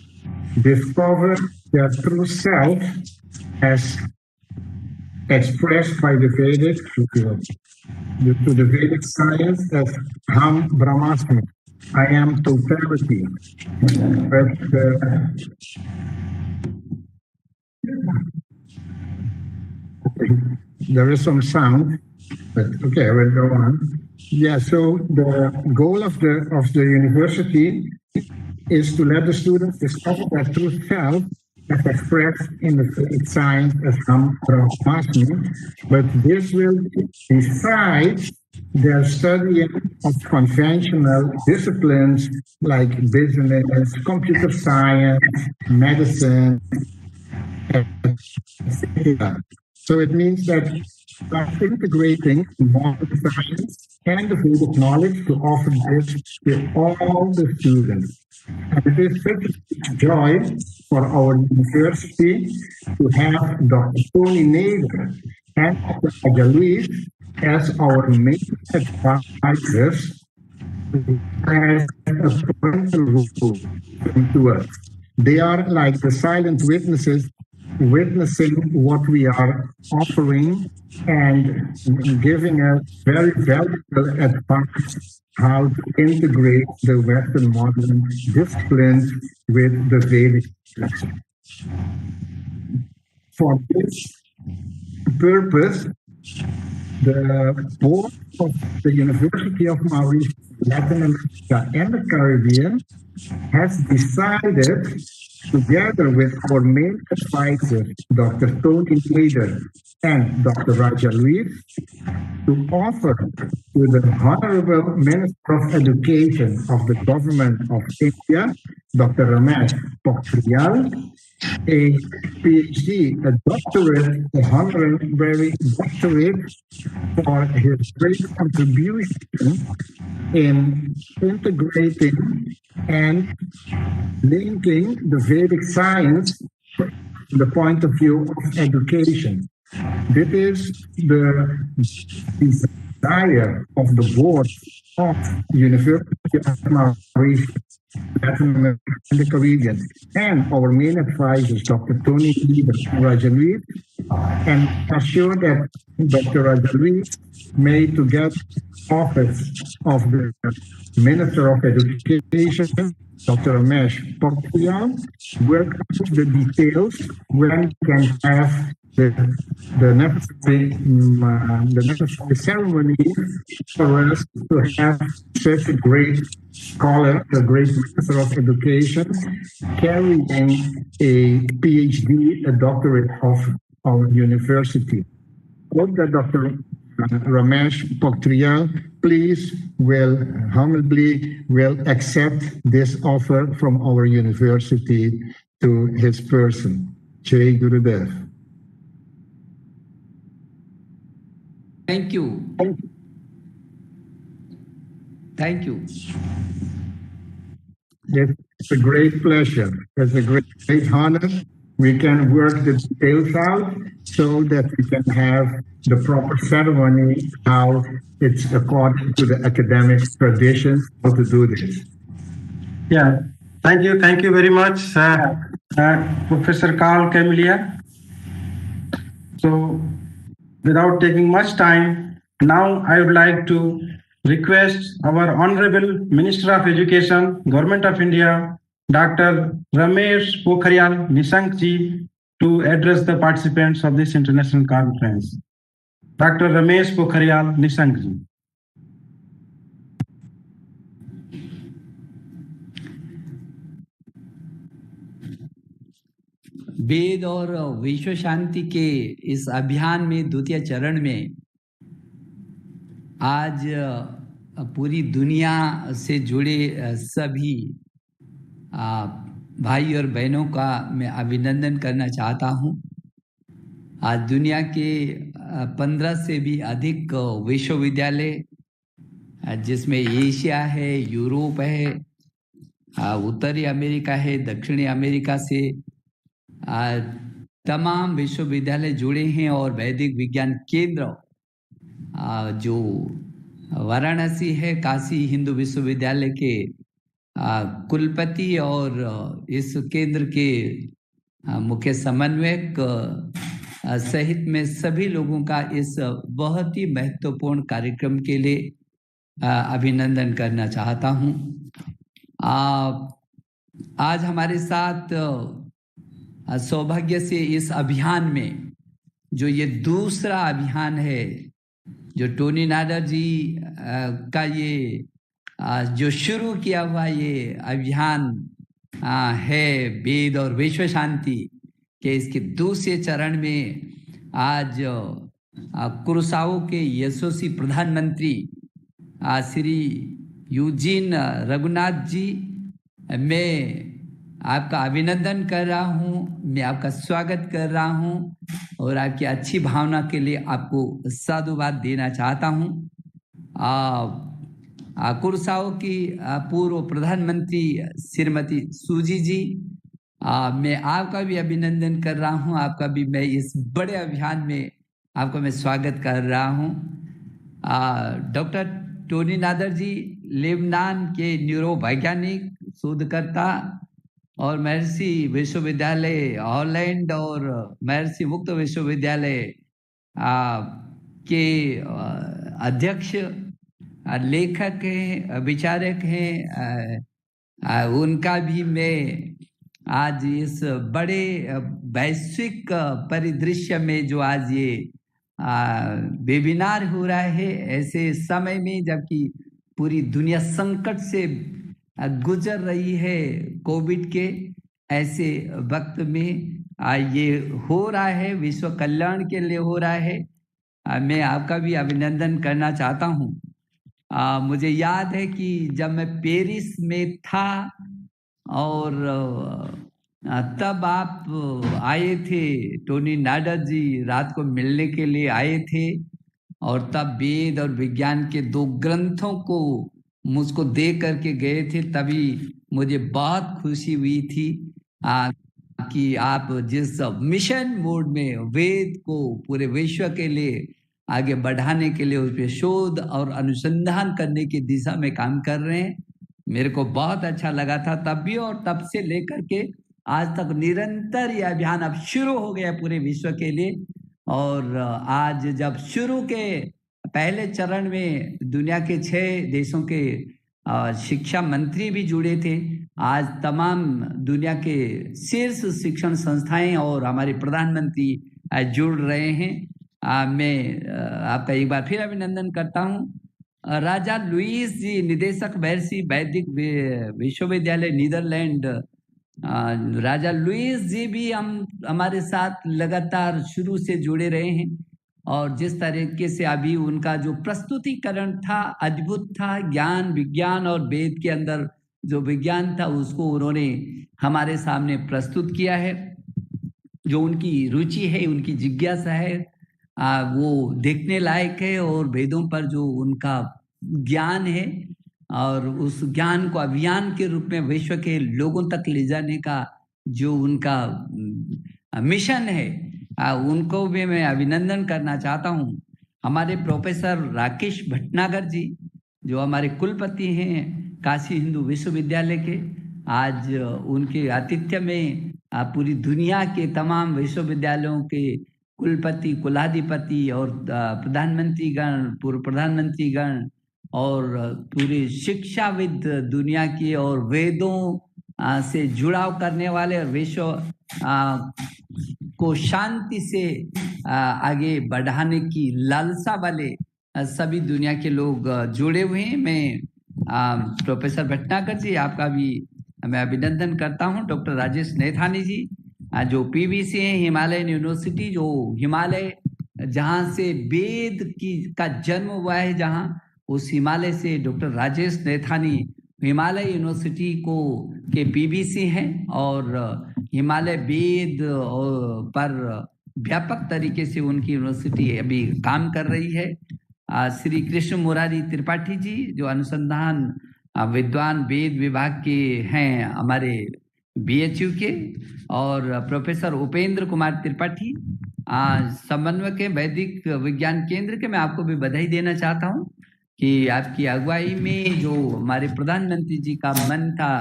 discover their true self as expressed by the Vedic, to the Vedic science as Ham Brahmasmi. I am totality. But there is some sound, but okay, I will go on. Yeah, so the goal of the university is to let the students discover their true self as expressed in the Vedic science as Ham Brahmasmi, but this will be besides their studying of conventional disciplines like business, computer science, medicine, etc. So it means that we are integrating modern science and the Vedic knowledge to offer this to all the students. And it is such a joy for our university to have Dr. Tony Nader and Dr. Ajaluis as our main advisors as a parental role to us. They are like the silent witnesses, witnessing what we are offering and giving us very valuable advice how to integrate the Western modern disciplines with the Vedic tradition. For this purpose, the board of the University of Mauritia, Latin America and the Caribbean has decided, together with our main advisor, Dr. Tony Nader and Dr. Raja Luis, to offer to the Honorable Minister of Education of the Government of India, Dr. Ramesh Pokhriyal, a PhD, a doctorate, a honorary doctorate for his great contribution in integrating and linking the Vedic science from the point of view of education. This is the desire of the board of the University of Mauritia, Latin America and the Caribbean, and our main advisors, Dr. Tony Nader and Raja Luis, and assure that Dr. Rajalvi may, together office of the Minister of Education, Dr. Ramesh Pokhriyal, work out the details when we can have the necessary ceremony for us to have such a great scholar, a great Minister of Education, carrying a PhD, a doctorate of our university. Hope that Dr. Ramesh Pokhriyal, please humbly will accept this offer from our university to his person. Jai Gurudev. Thank you. Thank you. It's a great pleasure. It's a great honor. We can work the details out so that we can have the proper ceremony, how it's according to the academic traditions, how to do this. Yeah, thank you very much, Professor Carl Camelia. So, without taking much time, now I would like to request our Honorable Minister of Education, Government of India, Dr. Ramesh Pokhriyal Nishank ji, to address the participants of this international conference. Dr. Ramesh Pokhriyal Nishank ji. वेद और विश्व शांति के इस अभियान में द्वितीय चरण में आज पूरी दुनिया से जुड़े सभी भाई और बहनों का मैं अभिनंदन करना चाहता हूं। आज दुनिया के 15 से भी अधिक विश्वविद्यालय, जिसमें एशिया है, यूरोप है, उत्तरी अमेरिका है, दक्षिणी अमेरिका से तमाम विश्वविद्यालय जुड़े हैं और वैदिक विज्ञान केंद्र जो वाराणसी है, काशी हिंदू विश्वविद्यालय के कुलपति और इस केंद्र के मुख्य समन्वयक सहित में सभी लोगों का इस बहुत ही महत्वपूर्ण कार्यक्रम के लिए अभिनंदन करना चाहता हूं। आज हमारे साथ सौभाग्य से इस अभियान में जो ये दूसरा अभियान है, जो टोनी नाडर जी का ये जो शुरू किया हुआ ये अभियान है वेद और विश्व शांति के, इसके दूसरे चरण में आज कुरुसाओ के यशस्वी प्रधानमंत्री श्री यूजीन रघुनाथ जी, मैं आपका अभिनंदन कर रहा हूं, मैं आपका स्वागत कर रहा हूं और आपकी अच्छी भावना के लिए आपको साधुवाद देना चाहता हूं। कुरुसाओ की पूर्व प्रधानमंत्री श्रीमती सूजी जी, मैं आपका भी अभिनंदन कर रहा हूं, आपका भी मैं इस बड़े अभियान में आपका मैं स्वागत कर रहा हूं। डॉक्टर टोनी नाडर जी लेबनान के न्यूरोवैज्ञानिक, शोधकर्ता और महर्षि विश्वविद्यालय हॉलैंड और महर्षि मुक्त विश्वविद्यालय के अध्यक्ष, लेखक हैं, विचारक हैं। उनका भी मैं आज इस बड़े वैश्विक परिदृश्य में जो आज ये वेबिनार हो रहा है, ऐसे समय में जबकि पूरी दुनिया संकट से गुजर रही है कोविड के, ऐसे वक्त में ये हो रहा है, विश्व कल्याण के लिए हो रहा है। मैं आपका भी अभिनंदन करना चाहता हूँ। मुझे याद है कि जब मैं पेरिस में था और तब आप आए थे, टोनी नाडर जी रात को मिलने के लिए आए थे और तब वेद और विज्ञान के 2 ग्रंथों को मुझको दे करके गए थे। तभी मुझे बहुत खुशी हुई थी कि आप जिस मिशन मोड में वेद को पूरे विश्व के लिए आगे बढ़ाने के लिए उस पर शोध और अनुसंधान करने की दिशा में काम कर रहे हैं, मेरे को बहुत अच्छा लगा था तब भी, और तब से लेकर के आज तक निरंतर यह अभियान अब शुरू हो गया पूरे विश्व के लिए। और आज जब शुरू के पहले चरण में दुनिया के 6 देशों के शिक्षा मंत्री भी जुड़े थे, आज तमाम दुनिया के शीर्ष शिक्षण संस्थाएं और हमारे प्रधानमंत्री जुड़ रहे हैं। मैं आपका एक बार फिर अभिनंदन करता हूं। राजा लुईस जी, निदेशक महर्षि वैदिक विश्वविद्यालय नीदरलैंड, राजा लुईस जी भी हमारे साथ लगातार शुरू से जुड़े रहे हैं और जिस तरीके से अभी उनका जो प्रस्तुतिकरण था अद्भुत था। ज्ञान, विज्ञान और वेद के अंदर जो विज्ञान था उसको उन्होंने हमारे सामने प्रस्तुत किया है। जो उनकी रुचि है, उनकी जिज्ञासा है, वो देखने लायक है और वेदों पर जो उनका ज्ञान है और उस ज्ञान को अभियान के रूप में विश्व के लोगों तक ले जाने का जो उनका मिशन है, उनको भी मैं अभिनंदन करना चाहता हूँ। हमारे प्रोफेसर राकेश भटनागर जी जो हमारे कुलपति हैं काशी हिंदू विश्वविद्यालय के, आज उनके आतिथ्य में पूरी दुनिया के तमाम विश्वविद्यालयों के कुलपति, कुलाधिपति और प्रधानमंत्रीगण, पूर्व प्रधानमंत्रीगण और पूरे शिक्षाविद दुनिया की और वेदों से जुड़ाव करने वाले और विश्व को शांति से आगे बढ़ाने की लालसा वाले सभी दुनिया के लोग जुड़े हुए हैं। मैं प्रोफेसर भटनागर जी आपका भी मैं अभिनंदन करता हूं। डॉक्टर राजेश नैथानी जी जो पीवीसी है, हिमालयन यूनिवर्सिटी, जो हिमालय जहां से वेद का जन्म हुआ है, जहां उस हिमालय से डॉक्टर राजेश नैथानी हिमालय यूनिवर्सिटी के पीवीसी हैं और हिमालय वेद पर व्यापक तरीके से उनकी यूनिवर्सिटी अभी काम कर रही है। श्री कृष्ण मुरारी त्रिपाठी जी जो अनुसंधान विद्वान वेद विभाग के हैं हमारे बीएचयू के, और प्रोफेसर उपेंद्र कुमार त्रिपाठी समन्वयक के वैदिक विज्ञान केंद्र के। मैं आपको भी बधाई देना चाहता हूं कि आपकी अगुवाई में जो हमारे प्रधानमंत्री जी का मन था,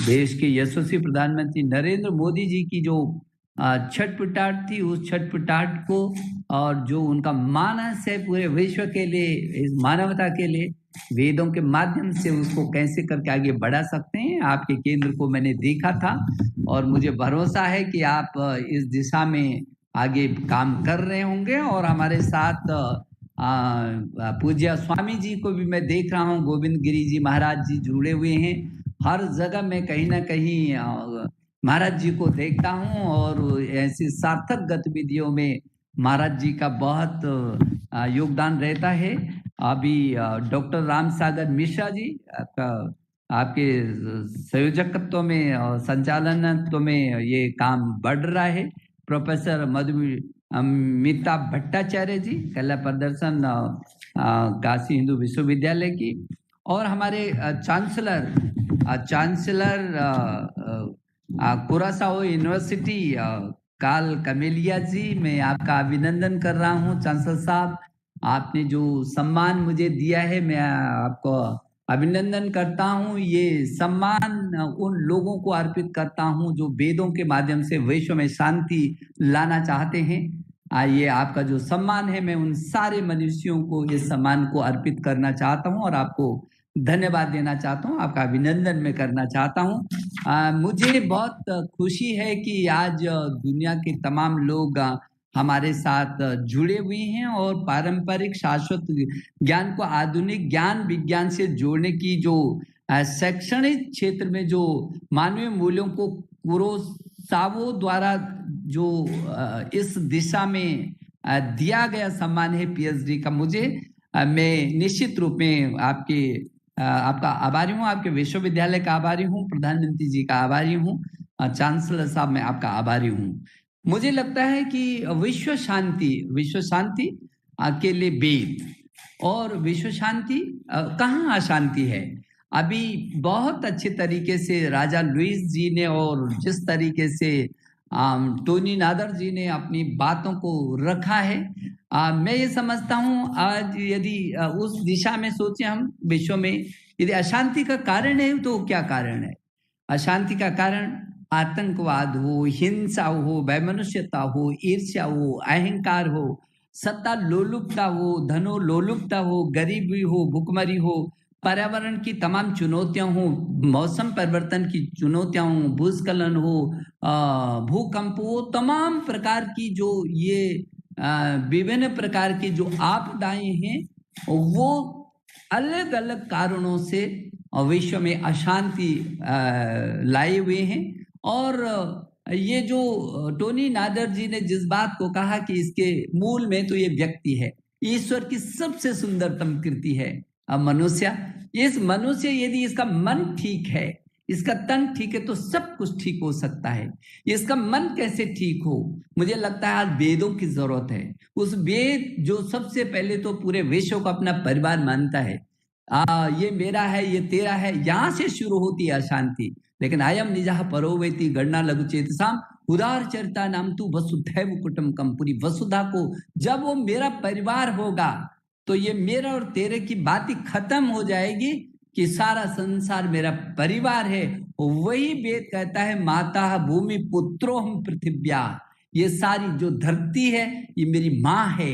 देश के यशस्वी प्रधानमंत्री नरेंद्र मोदी जी की जो छठपुटाट थी, उस छठपुटाट को और जो उनका मानस है पूरे विश्व के लिए, इस मानवता के लिए वेदों के माध्यम से उसको कैसे करके आगे बढ़ा सकते हैं, आपके केंद्र को मैंने देखा था और मुझे भरोसा है कि आप इस दिशा में आगे काम कर रहे होंगे। और हमारे साथ पूज्य स्वामी जी को भी मैं देख रहा हूँ, गोविंद गिरी जी महाराज जी जुड़े हुए हैं। हर जगह मैं कहीं ना कहीं महाराज जी को देखता हूँ और ऐसी सार्थक गतिविधियों में महाराज जी का बहुत योगदान रहता है। अभी डॉक्टर राम सागर मिश्रा जी आपके संयोजकत्व में और संचालनत्व में ये काम बढ़ रहा है। प्रोफेसर मधुमिता भट्टाचार्य जी कला प्रदर्शन काशी हिंदू विश्वविद्यालय की, और हमारे चांसलर कुरासाओ यूनिवर्सिटी काल कमेलिया जी, मैं आपका अभिनंदन कर रहा हूं। चांसलर साहब, आपने जो सम्मान मुझे दिया है मैं आपको अभिनंदन करता हूं। ये सम्मान उन लोगों को अर्पित करता हूं जो वेदों के माध्यम से विश्व में शांति लाना चाहते हैं। ये आपका जो सम्मान है, मैं उन सारे मनुष्यों को ये सम्मान को अर्पित करना चाहता हूं और आपको धन्यवाद देना चाहता हूं, आपका अभिनंदन मैं करना चाहता हूं। मुझे बहुत खुशी है कि आज दुनिया के तमाम लोग हमारे साथ जुड़े हुए हैं और पारंपरिक शाश्वत ज्ञान को आधुनिक ज्ञान विज्ञान से जोड़ने की जो शैक्षणिक क्षेत्र में जो मानवीय मूल्यों को कुरोसावा द्वारा जो इस दिशा में दिया गया सम्मान है पीएचडी का, मैं निश्चित रूप में आपका आभारी हूँ, आपके विश्वविद्यालय का आभारी हूँ, प्रधानमंत्री जी का आभारी हूँ, चांसलर साहब मैं आपका आभारी हूँ। मुझे लगता है कि विश्व शांति के लिए वेद और विश्व शांति कहाँ अशांति है। अभी बहुत अच्छे तरीके से राजा लुईस जी ने और जिस तरीके से टोनी नादर जी ने अपनी बातों को रखा है, मैं ये समझता हूँ आज यदि उस दिशा में सोचे हम विश्व में, यदि अशांति का कारण है तो क्या कारण है? अशांति का कारण आतंकवाद हो, हिंसा हो, वैमनस्यता हो, ईर्ष्या हो, अहंकार हो, सत्ता लोलुपता हो, धनो लोलुपता हो, गरीबी हो, भुखमरी हो, पर्यावरण की तमाम चुनौतियां हो, मौसम परिवर्तन की चुनौतियां हो, भूस्खलन हो, भूकंप हो, तमाम प्रकार की जो ये विभिन्न प्रकार की जो आपदाएं हैं वो अलग अलग कारणों से विश्व में अशांति लाए हुए हैं। और ये जो टोनी नाडर जी ने जिस बात को कहा कि इसके मूल में तो ये व्यक्ति है, ईश्वर की सबसे सुंदरतम कृति है मनुष्य। इस मनुष्य यदि इसका मन ठीक है, इसका तन ठीक है, तो सब कुछ ठीक हो सकता है। इसका मन कैसे ठीक हो? मुझे लगता है आज वेदों की जरूरत है। उस वेद जो सबसे पहले तो पूरे विश्व को अपना परिवार मानता है, ये मेरा है, ये तेरा है, यहां से शुरू होती है अशांति। लेकिन अयम निजः परोवेति गणना लघु चेतसाम उदार चरिता नाम तू वसुधैव कुटुंबकम। पूरी वसुधा को जब वो मेरा परिवार होगा तो ये मेरा और तेरे की बात ही खत्म हो जाएगी कि सारा संसार मेरा परिवार है। वही वेद कहता है माता भूमि पुत्रो हम पृथिव्या, ये सारी जो धरती है ये मेरी माँ है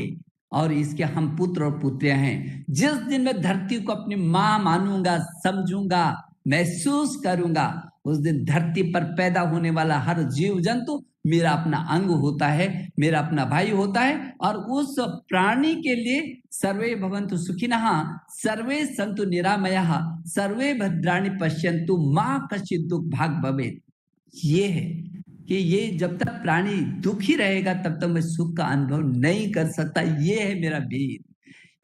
और इसके हम पुत्र और पुत्रियां हैं। जिस दिन मैं धरती को अपनी माँ मानूंगा, समझूंगा, महसूस करूंगा, उस दिन धरती पर पैदा होने वाला हर जीव जंतु मेरा अपना अंग होता है, मेरा अपना भाई होता है। और उस प्राणी के लिए सर्वे भवन्तु सुखिनः सर्वे सन्तु निरामयाः सर्वे भद्राणि पश्यन्तु मा कश्चित् दुःख भाग् भवेत्। ये है कि ये जब तक प्राणी दुखी रहेगा तब तक मैं सुख का अनुभव नहीं कर सकता। ये है मेरा वेद।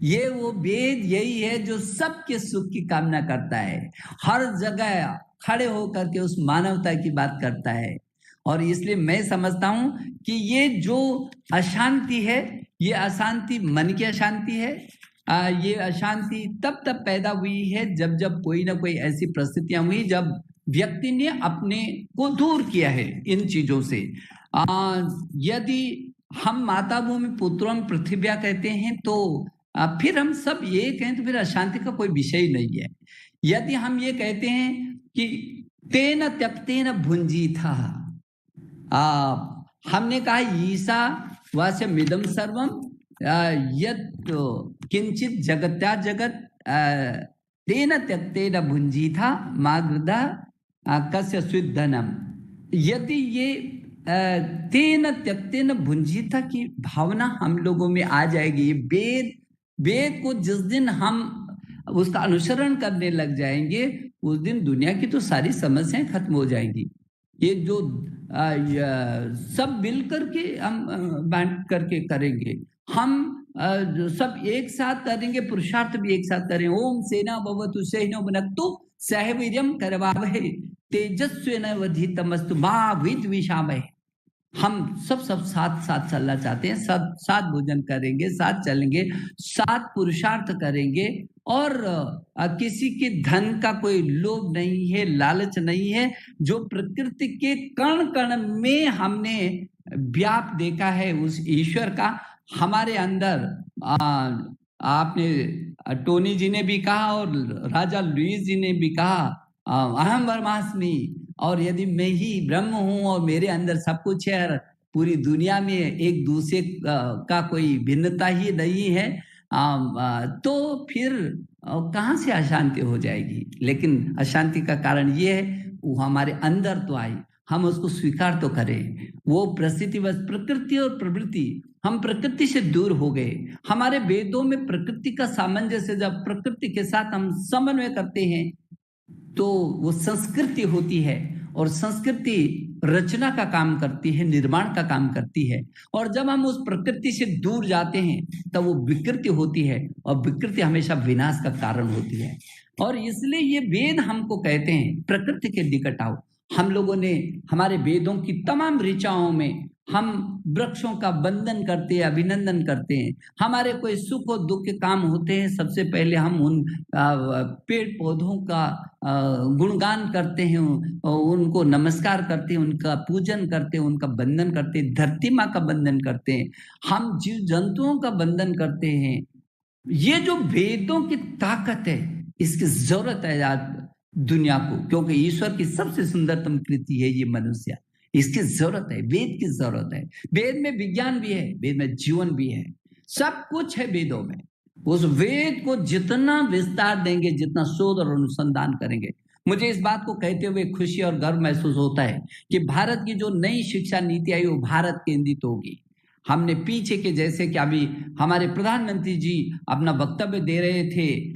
ये वो वेद यही है जो सबके सुख की कामना करता है, हर जगह खड़े होकर के उस मानवता की बात करता है। और इसलिए मैं समझता हूं कि ये जो अशांति है, ये अशांति मन की अशांति है। ये अशांति तब पैदा हुई है जब जब कोई ना कोई ऐसी परिस्थितियां हुई जब व्यक्ति ने अपने को दूर किया है इन चीजों से। यदि हम माता भूमि पुत्रों पृथ्व्या कहते हैं तो फिर हम सब ये कहें तो फिर अशांति का कोई विषय ही नहीं है। यदि हम ये कहते हैं कि तेन त्यक्तेन भुंजी था, हमने कहा ईसा वास्य मिदम सर्वम यद किंचित जगत्या जगत तेन त्यक्तेन भुंजी था मागृदा कस्य स्विद्धनम। यदि ये तेन त्यक्तेन भुंजी था की भावना हम लोगों में आ जाएगी, वेद को जिस दिन हम उसका अनुसरण करने लग जाएंगे उस दिन दुनिया की तो सारी समस्याएं खत्म हो जाएंगी। ये जो सब मिलकर के हम बांट करके करेंगे, हम सब एक साथ करेंगे, पुरुषार्थ भी एक साथ करें। ओम सेना भवतु सैन्यो भुनक्तु सहवीर्यम करवावहे तेजस्विन वर्धितमस्तु मा विद्विषामहे। हम सब साथ चलना चाहते हैं, सब साथ भोजन करेंगे, साथ चलेंगे, साथ पुरुषार्थ करेंगे और किसी के धन का कोई लोभ नहीं है, लालच नहीं है। जो प्रकृति के कण कण में हमने व्याप देखा है उस ईश्वर का हमारे अंदर। आपने टोनी जी ने भी कहा और राजा लुईस जी ने भी कहा अहम ब्रह्मास्मि, और यदि मैं ही ब्रह्म हूं और मेरे अंदर सब कुछ है, पूरी दुनिया में एक दूसरे का कोई भिन्नता ही नहीं है, तो फिर कहां से अशांति हो जाएगी। लेकिन अशांति का कारण ये है वो हमारे अंदर तो आई, हम उसको स्वीकार तो करें। वो परिस्थिति बस प्रकृति और प्रवृत्ति, हम प्रकृति से दूर हो गए। हमारे वेदों में प्रकृति का सामंजस्य, जब प्रकृति के साथ हम समन्वय करते हैं तो वो संस्कृति होती है, और संस्कृति रचना का काम करती है, निर्माण का काम करती है। और जब हम उस प्रकृति से दूर जाते हैं तब वो विकृति होती है, और विकृति हमेशा विनाश का कारण होती है। और इसलिए ये वेद हमको कहते हैं प्रकृति के निकट आओ। हम लोगों ने हमारे वेदों की तमाम ऋचाओं में हम वृक्षों का वंदन करते हैं, अभिनंदन करते हैं। हमारे कोई सुख और दुख के काम होते हैं, सबसे पहले हम उन पेड़ पौधों का गुणगान करते हैं, उनको नमस्कार करते हैं, उनका पूजन करते हैं, उनका वंदन करते हैं, धरती माँ का वंदन करते हैं, हम जीव जंतुओं का वंदन करते हैं। ये जो वेदों की ताकत है इसकी जरूरत है। दुनिया को, क्योंकि ईश्वर की सबसे सुंदरतम कृति है ये मनुष्य। इसकी जरूरत है, वेद की जरूरत है। वेद में विज्ञान भी है, वेद में जीवन भी है, सब कुछ है वेदों में। उस वेद को जितना विस्तार देंगे, जितना शोध और अनुसंधान करेंगे, मुझे इस बात को कहते हुए खुशी और गर्व महसूस होता है कि भारत की जो नई शिक्षा नीति आई वो भारत केंद्रित होगी। हमने पीछे के, जैसे कि अभी हमारे प्रधानमंत्री जी अपना वक्तव्य दे रहे थे,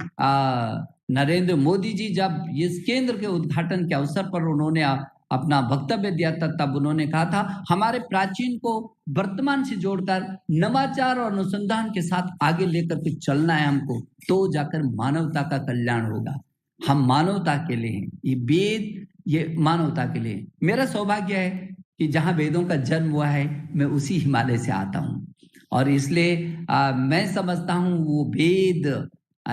नरेंद्र मोदी जी जब इस केंद्र के उद्घाटन के अवसर पर उन्होंने अपना वक्तव्य दिया था, तब उन्होंने कहा था हमारे प्राचीन को वर्तमान से जोड़कर नवाचार और अनुसंधान के साथ आगे लेकर के चलना है हमको, तो जाकर मानवता का कल्याण होगा। हम मानवता के लिए हैं, ये वेद ये मानवता के लिए। मेरा सौभाग्य है कि जहाँ वेदों का जन्म हुआ है, मैं उसी हिमालय से आता हूँ, और इसलिए मैं समझता हूँ वो वेद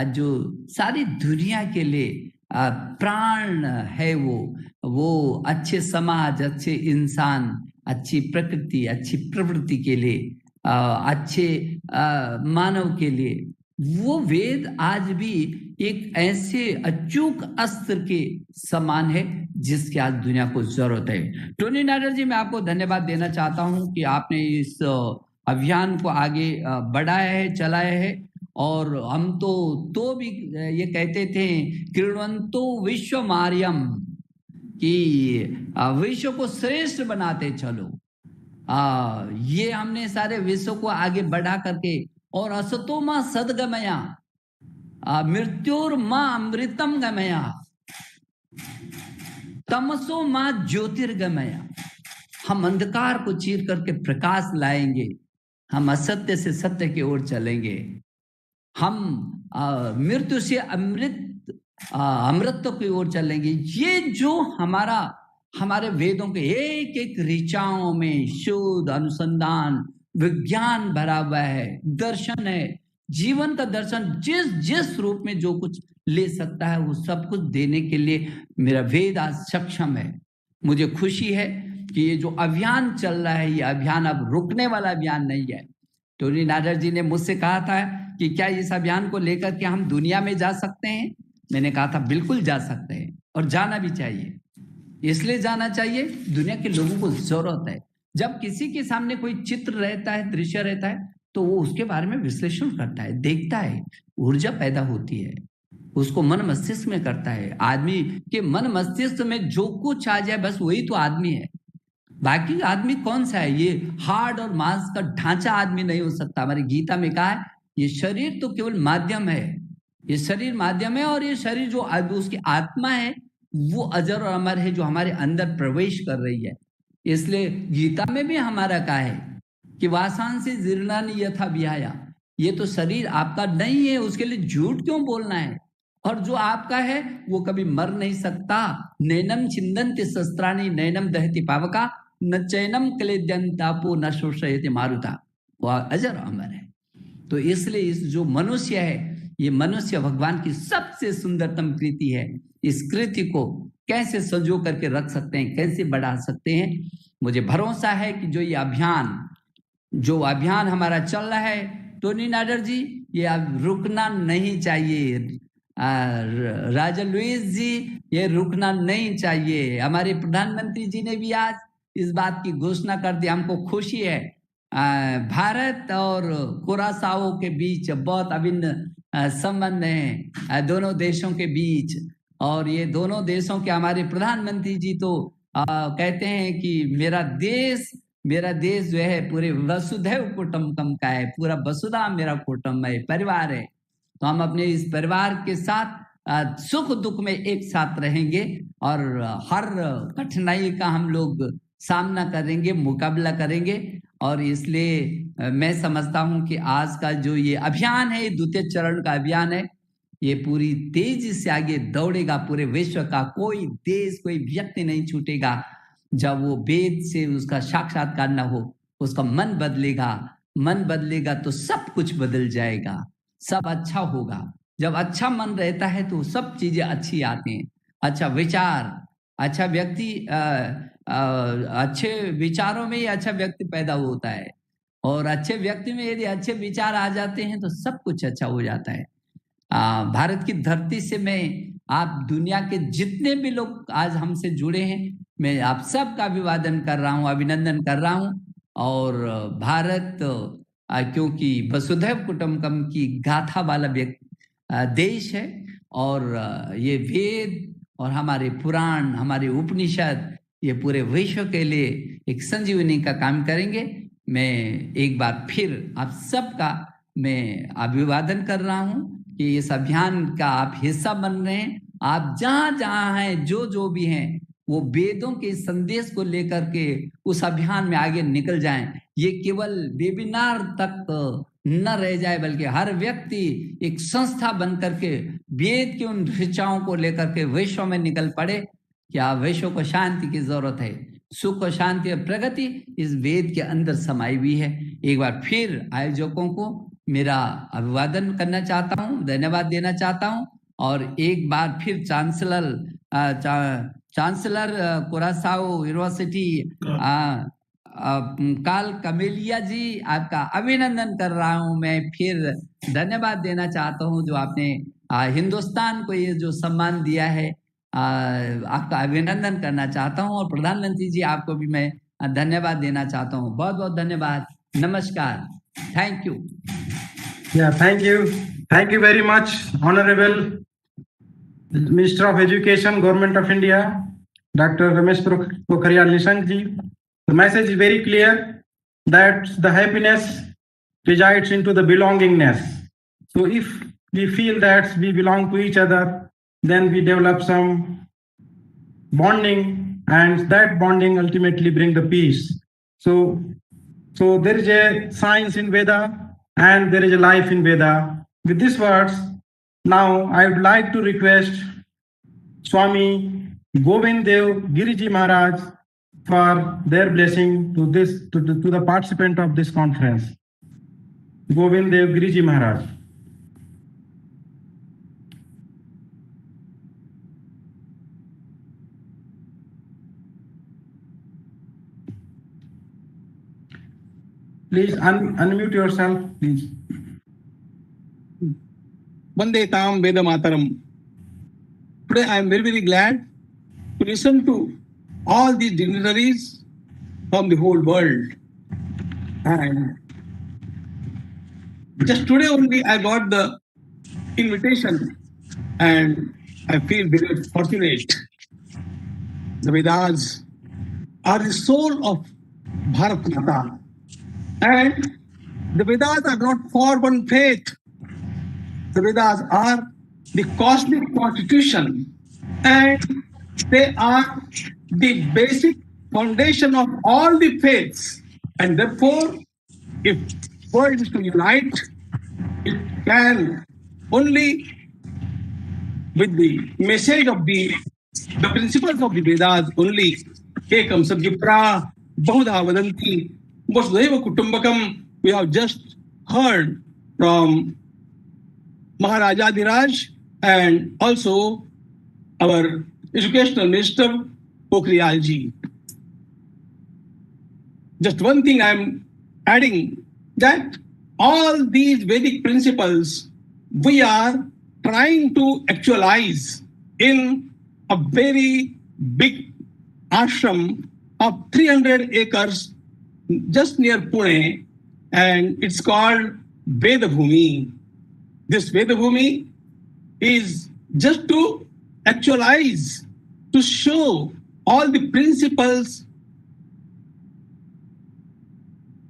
जो सारी दुनिया के लिए प्राण है, वो अच्छे समाज, अच्छे इंसान, अच्छी प्रकृति, अच्छी प्रवृत्ति के लिए, अच्छे मानव के लिए वो वेद आज भी एक ऐसे अचूक अस्त्र के समान है जिसकी आज दुनिया को जरूरत है। टोनी नाडर जी, मैं आपको धन्यवाद देना चाहता हूं कि आपने इस अभियान को आगे बढ़ाया है, चलाया है। और हम तो भी ये कहते थे कृण्वन्तो विश्व मार्यम, कि विश्व को श्रेष्ठ बनाते चलो। ये हमने सारे विश्व को आगे बढ़ा करके, और असतो मां सदगमया मृत्युर मां अमृतम गमया तमसो मां ज्योतिर्गमया। हम अंधकार को चीर करके प्रकाश लाएंगे, हम असत्य से सत्य की ओर चलेंगे, हम मृत्यु से अमृत की ओर चलेंगे। ये जो हमारे वेदों के एक एक ऋचाओं में शोध, अनुसंधान, विज्ञान भरा हुआ है, दर्शन है, जीवन का दर्शन, जिस रूप में जो कुछ ले सकता है वो सब कुछ देने के लिए मेरा वेद आज सक्षम है। मुझे खुशी है कि ये जो अभियान चल रहा है, ये अभियान अब रुकने वाला अभियान नहीं है। टोनी नाडर जी ने मुझसे कहा था कि क्या इस अभियान को लेकर के हम दुनिया में जा सकते हैं? मैंने कहा था बिल्कुल जा सकते हैं, और जाना भी चाहिए। इसलिए जाना चाहिए, दुनिया के लोगों को जरूरत है। जब किसी के सामने कोई चित्र रहता है, दृश्य रहता है, तो वो उसके बारे में विश्लेषण करता है, देखता है, ऊर्जा पैदा होती है, उसको मन मस्तिष्क में करता है। आदमी के मन मस्तिष्क में जो कुछ आ जाए बस वही तो आदमी है। बाकी आदमी कौन सा है? ये हार्ड और मांस का ढांचा आदमी नहीं हो सकता। हमारी गीता में कहा है ये शरीर तो केवल माध्यम है, ये शरीर माध्यम है, और ये शरीर जो उसकी आत्मा है वो अजर और अमर है, जो हमारे अंदर प्रवेश कर रही है। इसलिए गीता में भी हमारा कहा है कि वासान से जीर्णानि यथा विहाया। ये तो शरीर आपका नहीं है, उसके लिए झूठ क्यों बोलना है? और जो आपका है वो कभी मर नहीं सकता। नैनम छिंदन्ति शस्त्राणि नैनम दहति पावका न चैनम क्लेद्यंतापो न शोषयति मारुता। वह अजर अमर है। तो इसलिए इस जो मनुष्य है, ये मनुष्य भगवान की सबसे सुंदरतम कृति है। इस कृति को कैसे संजो करके रख सकते हैं, कैसे बढ़ा सकते हैं? मुझे भरोसा है कि जो अभियान हमारा चल रहा है, टोनी नाडर जी, ये अब रुकना नहीं चाहिए। राजा लुइस जी, ये रुकना नहीं चाहिए। हमारे प्रधानमंत्री जी ने भी आज इस बात की घोषणा कर दी। हमको खुशी है। भारत और कुरासाओ के बीच बहुत अभिन्न संबंध है, दोनों देशों के बीच। और ये दोनों देशों के हमारे प्रधानमंत्री जी तो कहते हैं कि मेरा देश जो है पूरे वसुधैव कुटुंबकम का है, पूरा वसुधा मेरा कुटुंब है, परिवार है। तो हम अपने इस परिवार के साथ सुख दुख में एक साथ रहेंगे, और हर कठिनाई का हम लोग सामना करेंगे, मुकाबला करेंगे। और इसलिए मैं समझता हूं कि आज का जो ये अभियान है, द्वितीय चरण का अभियान है, ये पूरी तेजी से आगे दौड़ेगा। पूरे विश्व का कोई देश, कोई व्यक्ति नहीं छूटेगा। जब वो वेद से उसका साक्षात्कार न हो, उसका मन बदलेगा तो सब कुछ बदल जाएगा, सब अच्छा होगा। जब अच्छा मन रहता है तो सब चीजें अच्छी आती हैं। अच्छा विचार, अच्छा व्यक्ति, अच्छे विचारों में ही अच्छा व्यक्ति पैदा होता है, और अच्छे व्यक्ति में यदि अच्छे विचार आ जाते हैं तो सब कुछ अच्छा हो जाता है। भारत की धरती से मैं आप दुनिया के जितने भी लोग आज हमसे जुड़े हैं, मैं आप सबका अभिवादन कर रहा हूँ, अभिनंदन कर रहा हूँ। और भारत क्योंकि वसुधैव कुटुंबकम की गाथा वाला देश है, और ये वेद और हमारे पुराण, हमारे उपनिषद, ये पूरे विश्व के लिए एक संजीवनी का काम करेंगे। मैं एक बार फिर आप सबका मैं अभिवादन कर रहा हूँ कि इस अभियान का आप हिस्सा बन रहे हैं। आप जहाँ जहाँ हैं, जो भी हैं, वो वेदों के संदेश को लेकर के उस अभियान में आगे निकल जाएं। ये केवल वेबिनार तक न रह जाए, बल्कि हर व्यक्ति एक संस्था बन करके वेद के उन शिक्षाओं को लेकर के विश्व में निकल पड़े। क्या विश्व को शांति की जरूरत है, सुख और शांति और प्रगति इस वेद के अंदर समाई हुई है। एक बार फिर आयोजकों को मेरा अभिवादन करना चाहता हूँ, धन्यवाद देना चाहता हूँ। और एक बार फिर चांसलर कुरासाओ यूनिवर्सिटी काल कमेलिया जी, आपका अभिनंदन कर रहा हूँ। मैं फिर धन्यवाद देना चाहता हूँ जो आपने हिंदुस्तान को ये जो सम्मान दिया है, आपका अभिनंदन करना चाहता हूँ। और प्रधानमंत्री जी, आपको भी मैं धन्यवाद देना चाहता हूँ। बहुत बहुत धन्यवाद, नमस्कार, thank you. Yeah, thank you very much, Honorable Minister of Education, Government of India, Dr. Ramesh Pokhriyal Nishank ji. The message is very clear that the happiness resides into the belongingness. So if we feel that we belong to each other, then we develop some bonding, and that bonding ultimately bring the peace. So there is a science in Veda and there is a life in Veda. With these words, now I would like to request Swami Govind Dev Giriji Maharaj for their blessing to the participant of this conference. Govind Dev Giriji Maharaj. Please unmute yourself, please. Vande Tam Veda Mataram. Today I am very, very glad to listen to all these dignitaries from the whole world. And just today only I got the invitation and I feel very fortunate. The Vedas are the soul of Bharat Mata. And the Vedas are not for one faith. The Vedas are the cosmic constitution, and they are the basic foundation of all the faiths. And therefore, if world is to unite, it can only with the message of the principles of the Vedas only. Ekam Sadgipra Bahudha Vadanti Vasudhaiva Kutumbakam. We have just heard from Maharaja Dhiraj and also our Educational Minister Pokhriyal ji. Just one thing I am adding, that all these Vedic principles we are trying to actualize in a very big ashram of 300 acres just near Pune, and it's called Veda Bhumi. This Veda Bhumi is just to actualize, to show all the principles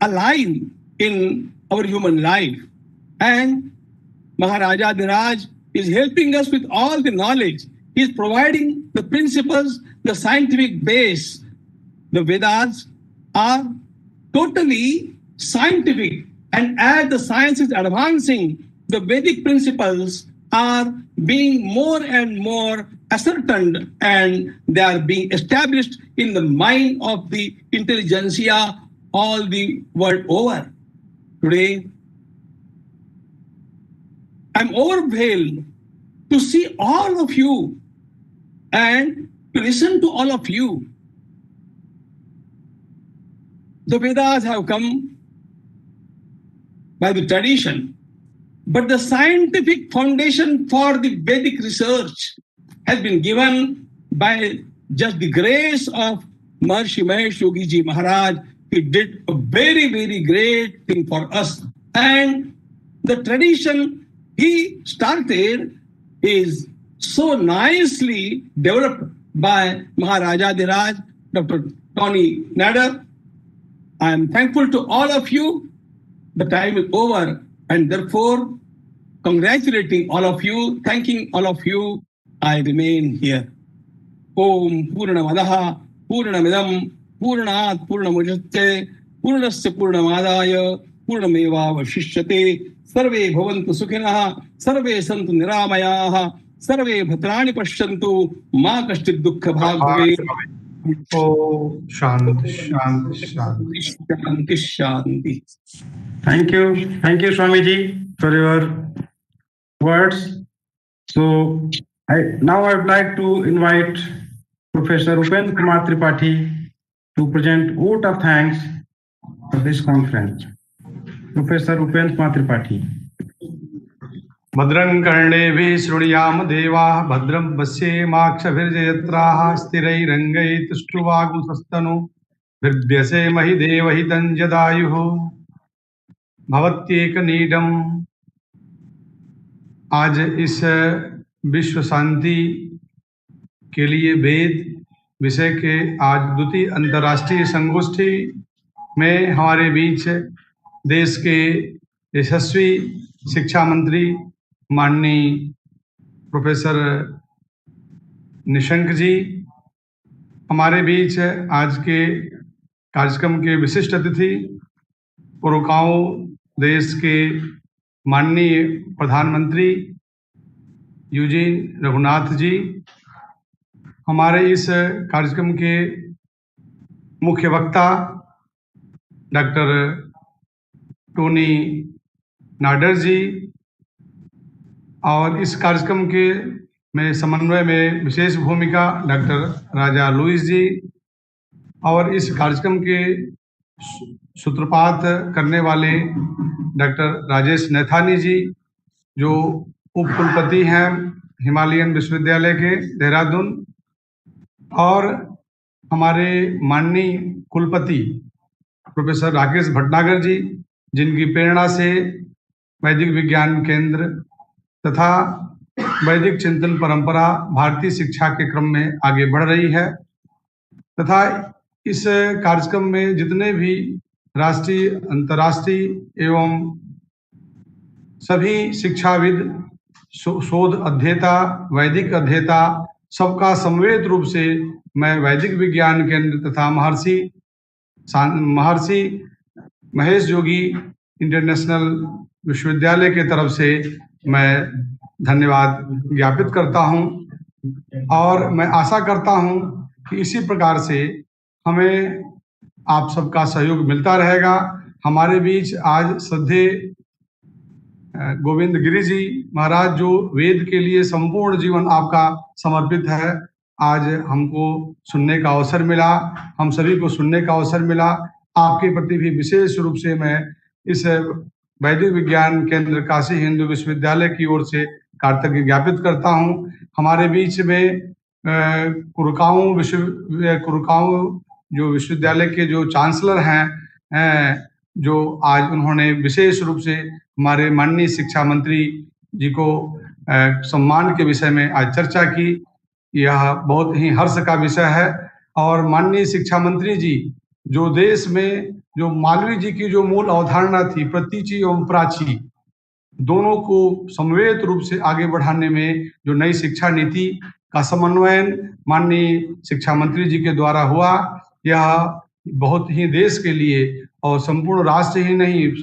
align in our human life. And Maharaja Dhiraj is helping us with all the knowledge. He is providing the principles, the scientific base. The Vedas are totally scientific, and as the science is advancing, the Vedic principles are being more and more ascertained, and they are being established in the mind of the intelligentsia all the world over. Today, I'm overwhelmed to see all of you and to listen to all of you. The Vedas have come by the tradition, but the scientific foundation for the Vedic research has been given by just the grace of Maharishi Mahesh Yogi Ji Maharaj. He did a very, very great thing for us. And the tradition he started is so nicely developed by Maharaja Dhiraj, Dr. Tony Nader. I am thankful to all of you. The time is over, and therefore, congratulating all of you, thanking all of you, I remain here. Om Purnamadaha Purnamidam Purnat Purnamujate Purnasya Purnamadaya Purnameva Vashishyate Sarve Bhavantu Sukhinaha Sarve Santu Niramayaha Sarve Bhadrani Pashyantu Ma Kashchid Dukkha Bhag Bhave. Oh, Shanti, Shanti, Shanti. Shanti, Shanti. Thank you, Swamiji, for your words. So now I would like to invite Professor Upendra Kumar Tripathi to present vote of thanks for this conference. Professor Upendra Kumar Tripathi. भद्रं कर्णेभिः शृणुयाम देवाः भद्रं पश्येमाक्षभिर्यजत्राः स्थिरैरङ्गैः तुष्टुवागुंसस्तनु बिभ्यसेमहि देवहितं जदायुः भवत्येकनीडम्। आज इस विश्व शांति के लिए वेद विषय के आज द्वितीय अंतर्राष्ट्रीय संगोष्ठी में हमारे बीच देश के यशस्वी शिक्षा मंत्री माननीय प्रोफेसर निशंक जी हमारे बीच आज के कार्यक्रम के विशिष्ट अतिथि पुरोकाओ देश के माननीय प्रधानमंत्री यूजीन रघुनाथ जी, हमारे इस कार्यक्रम के मुख्य वक्ता डॉक्टर टोनी नाडर जी, और इस कार्यक्रम के में समन्वय में विशेष भूमिका डॉक्टर राजा लुइस जी, और इस कार्यक्रम के सूत्रपात करने वाले डॉक्टर राजेश नैथानी जी, जो उप कुलपति हैं हिमालयन विश्वविद्यालय के देहरादून, और हमारे माननीय कुलपति प्रोफेसर राकेश भटनागर जी, जिनकी प्रेरणा से वैदिक विज्ञान केंद्र तथा वैदिक चिंतन परंपरा भारतीय शिक्षा के क्रम में आगे बढ़ रही है, तथा इस कार्यक्रम में जितने भी राष्ट्रीय अंतर्राष्ट्रीय एवं सभी शिक्षाविद, शोध अध्येता, वैदिक अध्येता, सबका सम्मिलित रूप से मैं वैदिक विज्ञान केंद्र तथा महर्षि महेश योगी इंटरनेशनल विश्वविद्यालय के तरफ से मैं धन्यवाद ज्ञापित करता हूं, और मैं आशा करता हूं कि इसी प्रकार से हमें आप सबका सहयोग मिलता रहेगा। हमारे बीच आज श्रद्धेय गोविंद गिरी जी महाराज, जो वेद के लिए संपूर्ण जीवन आपका समर्पित है, आज हमको सुनने का अवसर मिला, हम सभी को सुनने का अवसर मिला। आपके प्रति भी विशेष रूप से मैं इस वैदिक विज्ञान केंद्र काशी हिंदू विश्वविद्यालय की ओर से कृतज्ञता ज्ञापित करता हूं। हमारे बीच में कुरुकाऊ जो विश्वविद्यालय के जो चांसलर हैं, जो आज उन्होंने विशेष रूप से हमारे माननीय शिक्षा मंत्री जी को सम्मान के विषय में आज चर्चा की, यह बहुत ही हर्ष का विषय है। और माननीय शिक्षा मंत्री जी, जो देश में जो मालवीय जी की जो मूल अवधारणा थी प्रतीचि एवं प्राची, दोनों को समन्वित रूप से आगे बढ़ाने में जो नई शिक्षा नीति का समन्वयन माननीय शिक्षा मंत्री जी के द्वारा हुआ, यह बहुत ही देश के लिए और संपूर्ण राष्ट्र ही नहीं,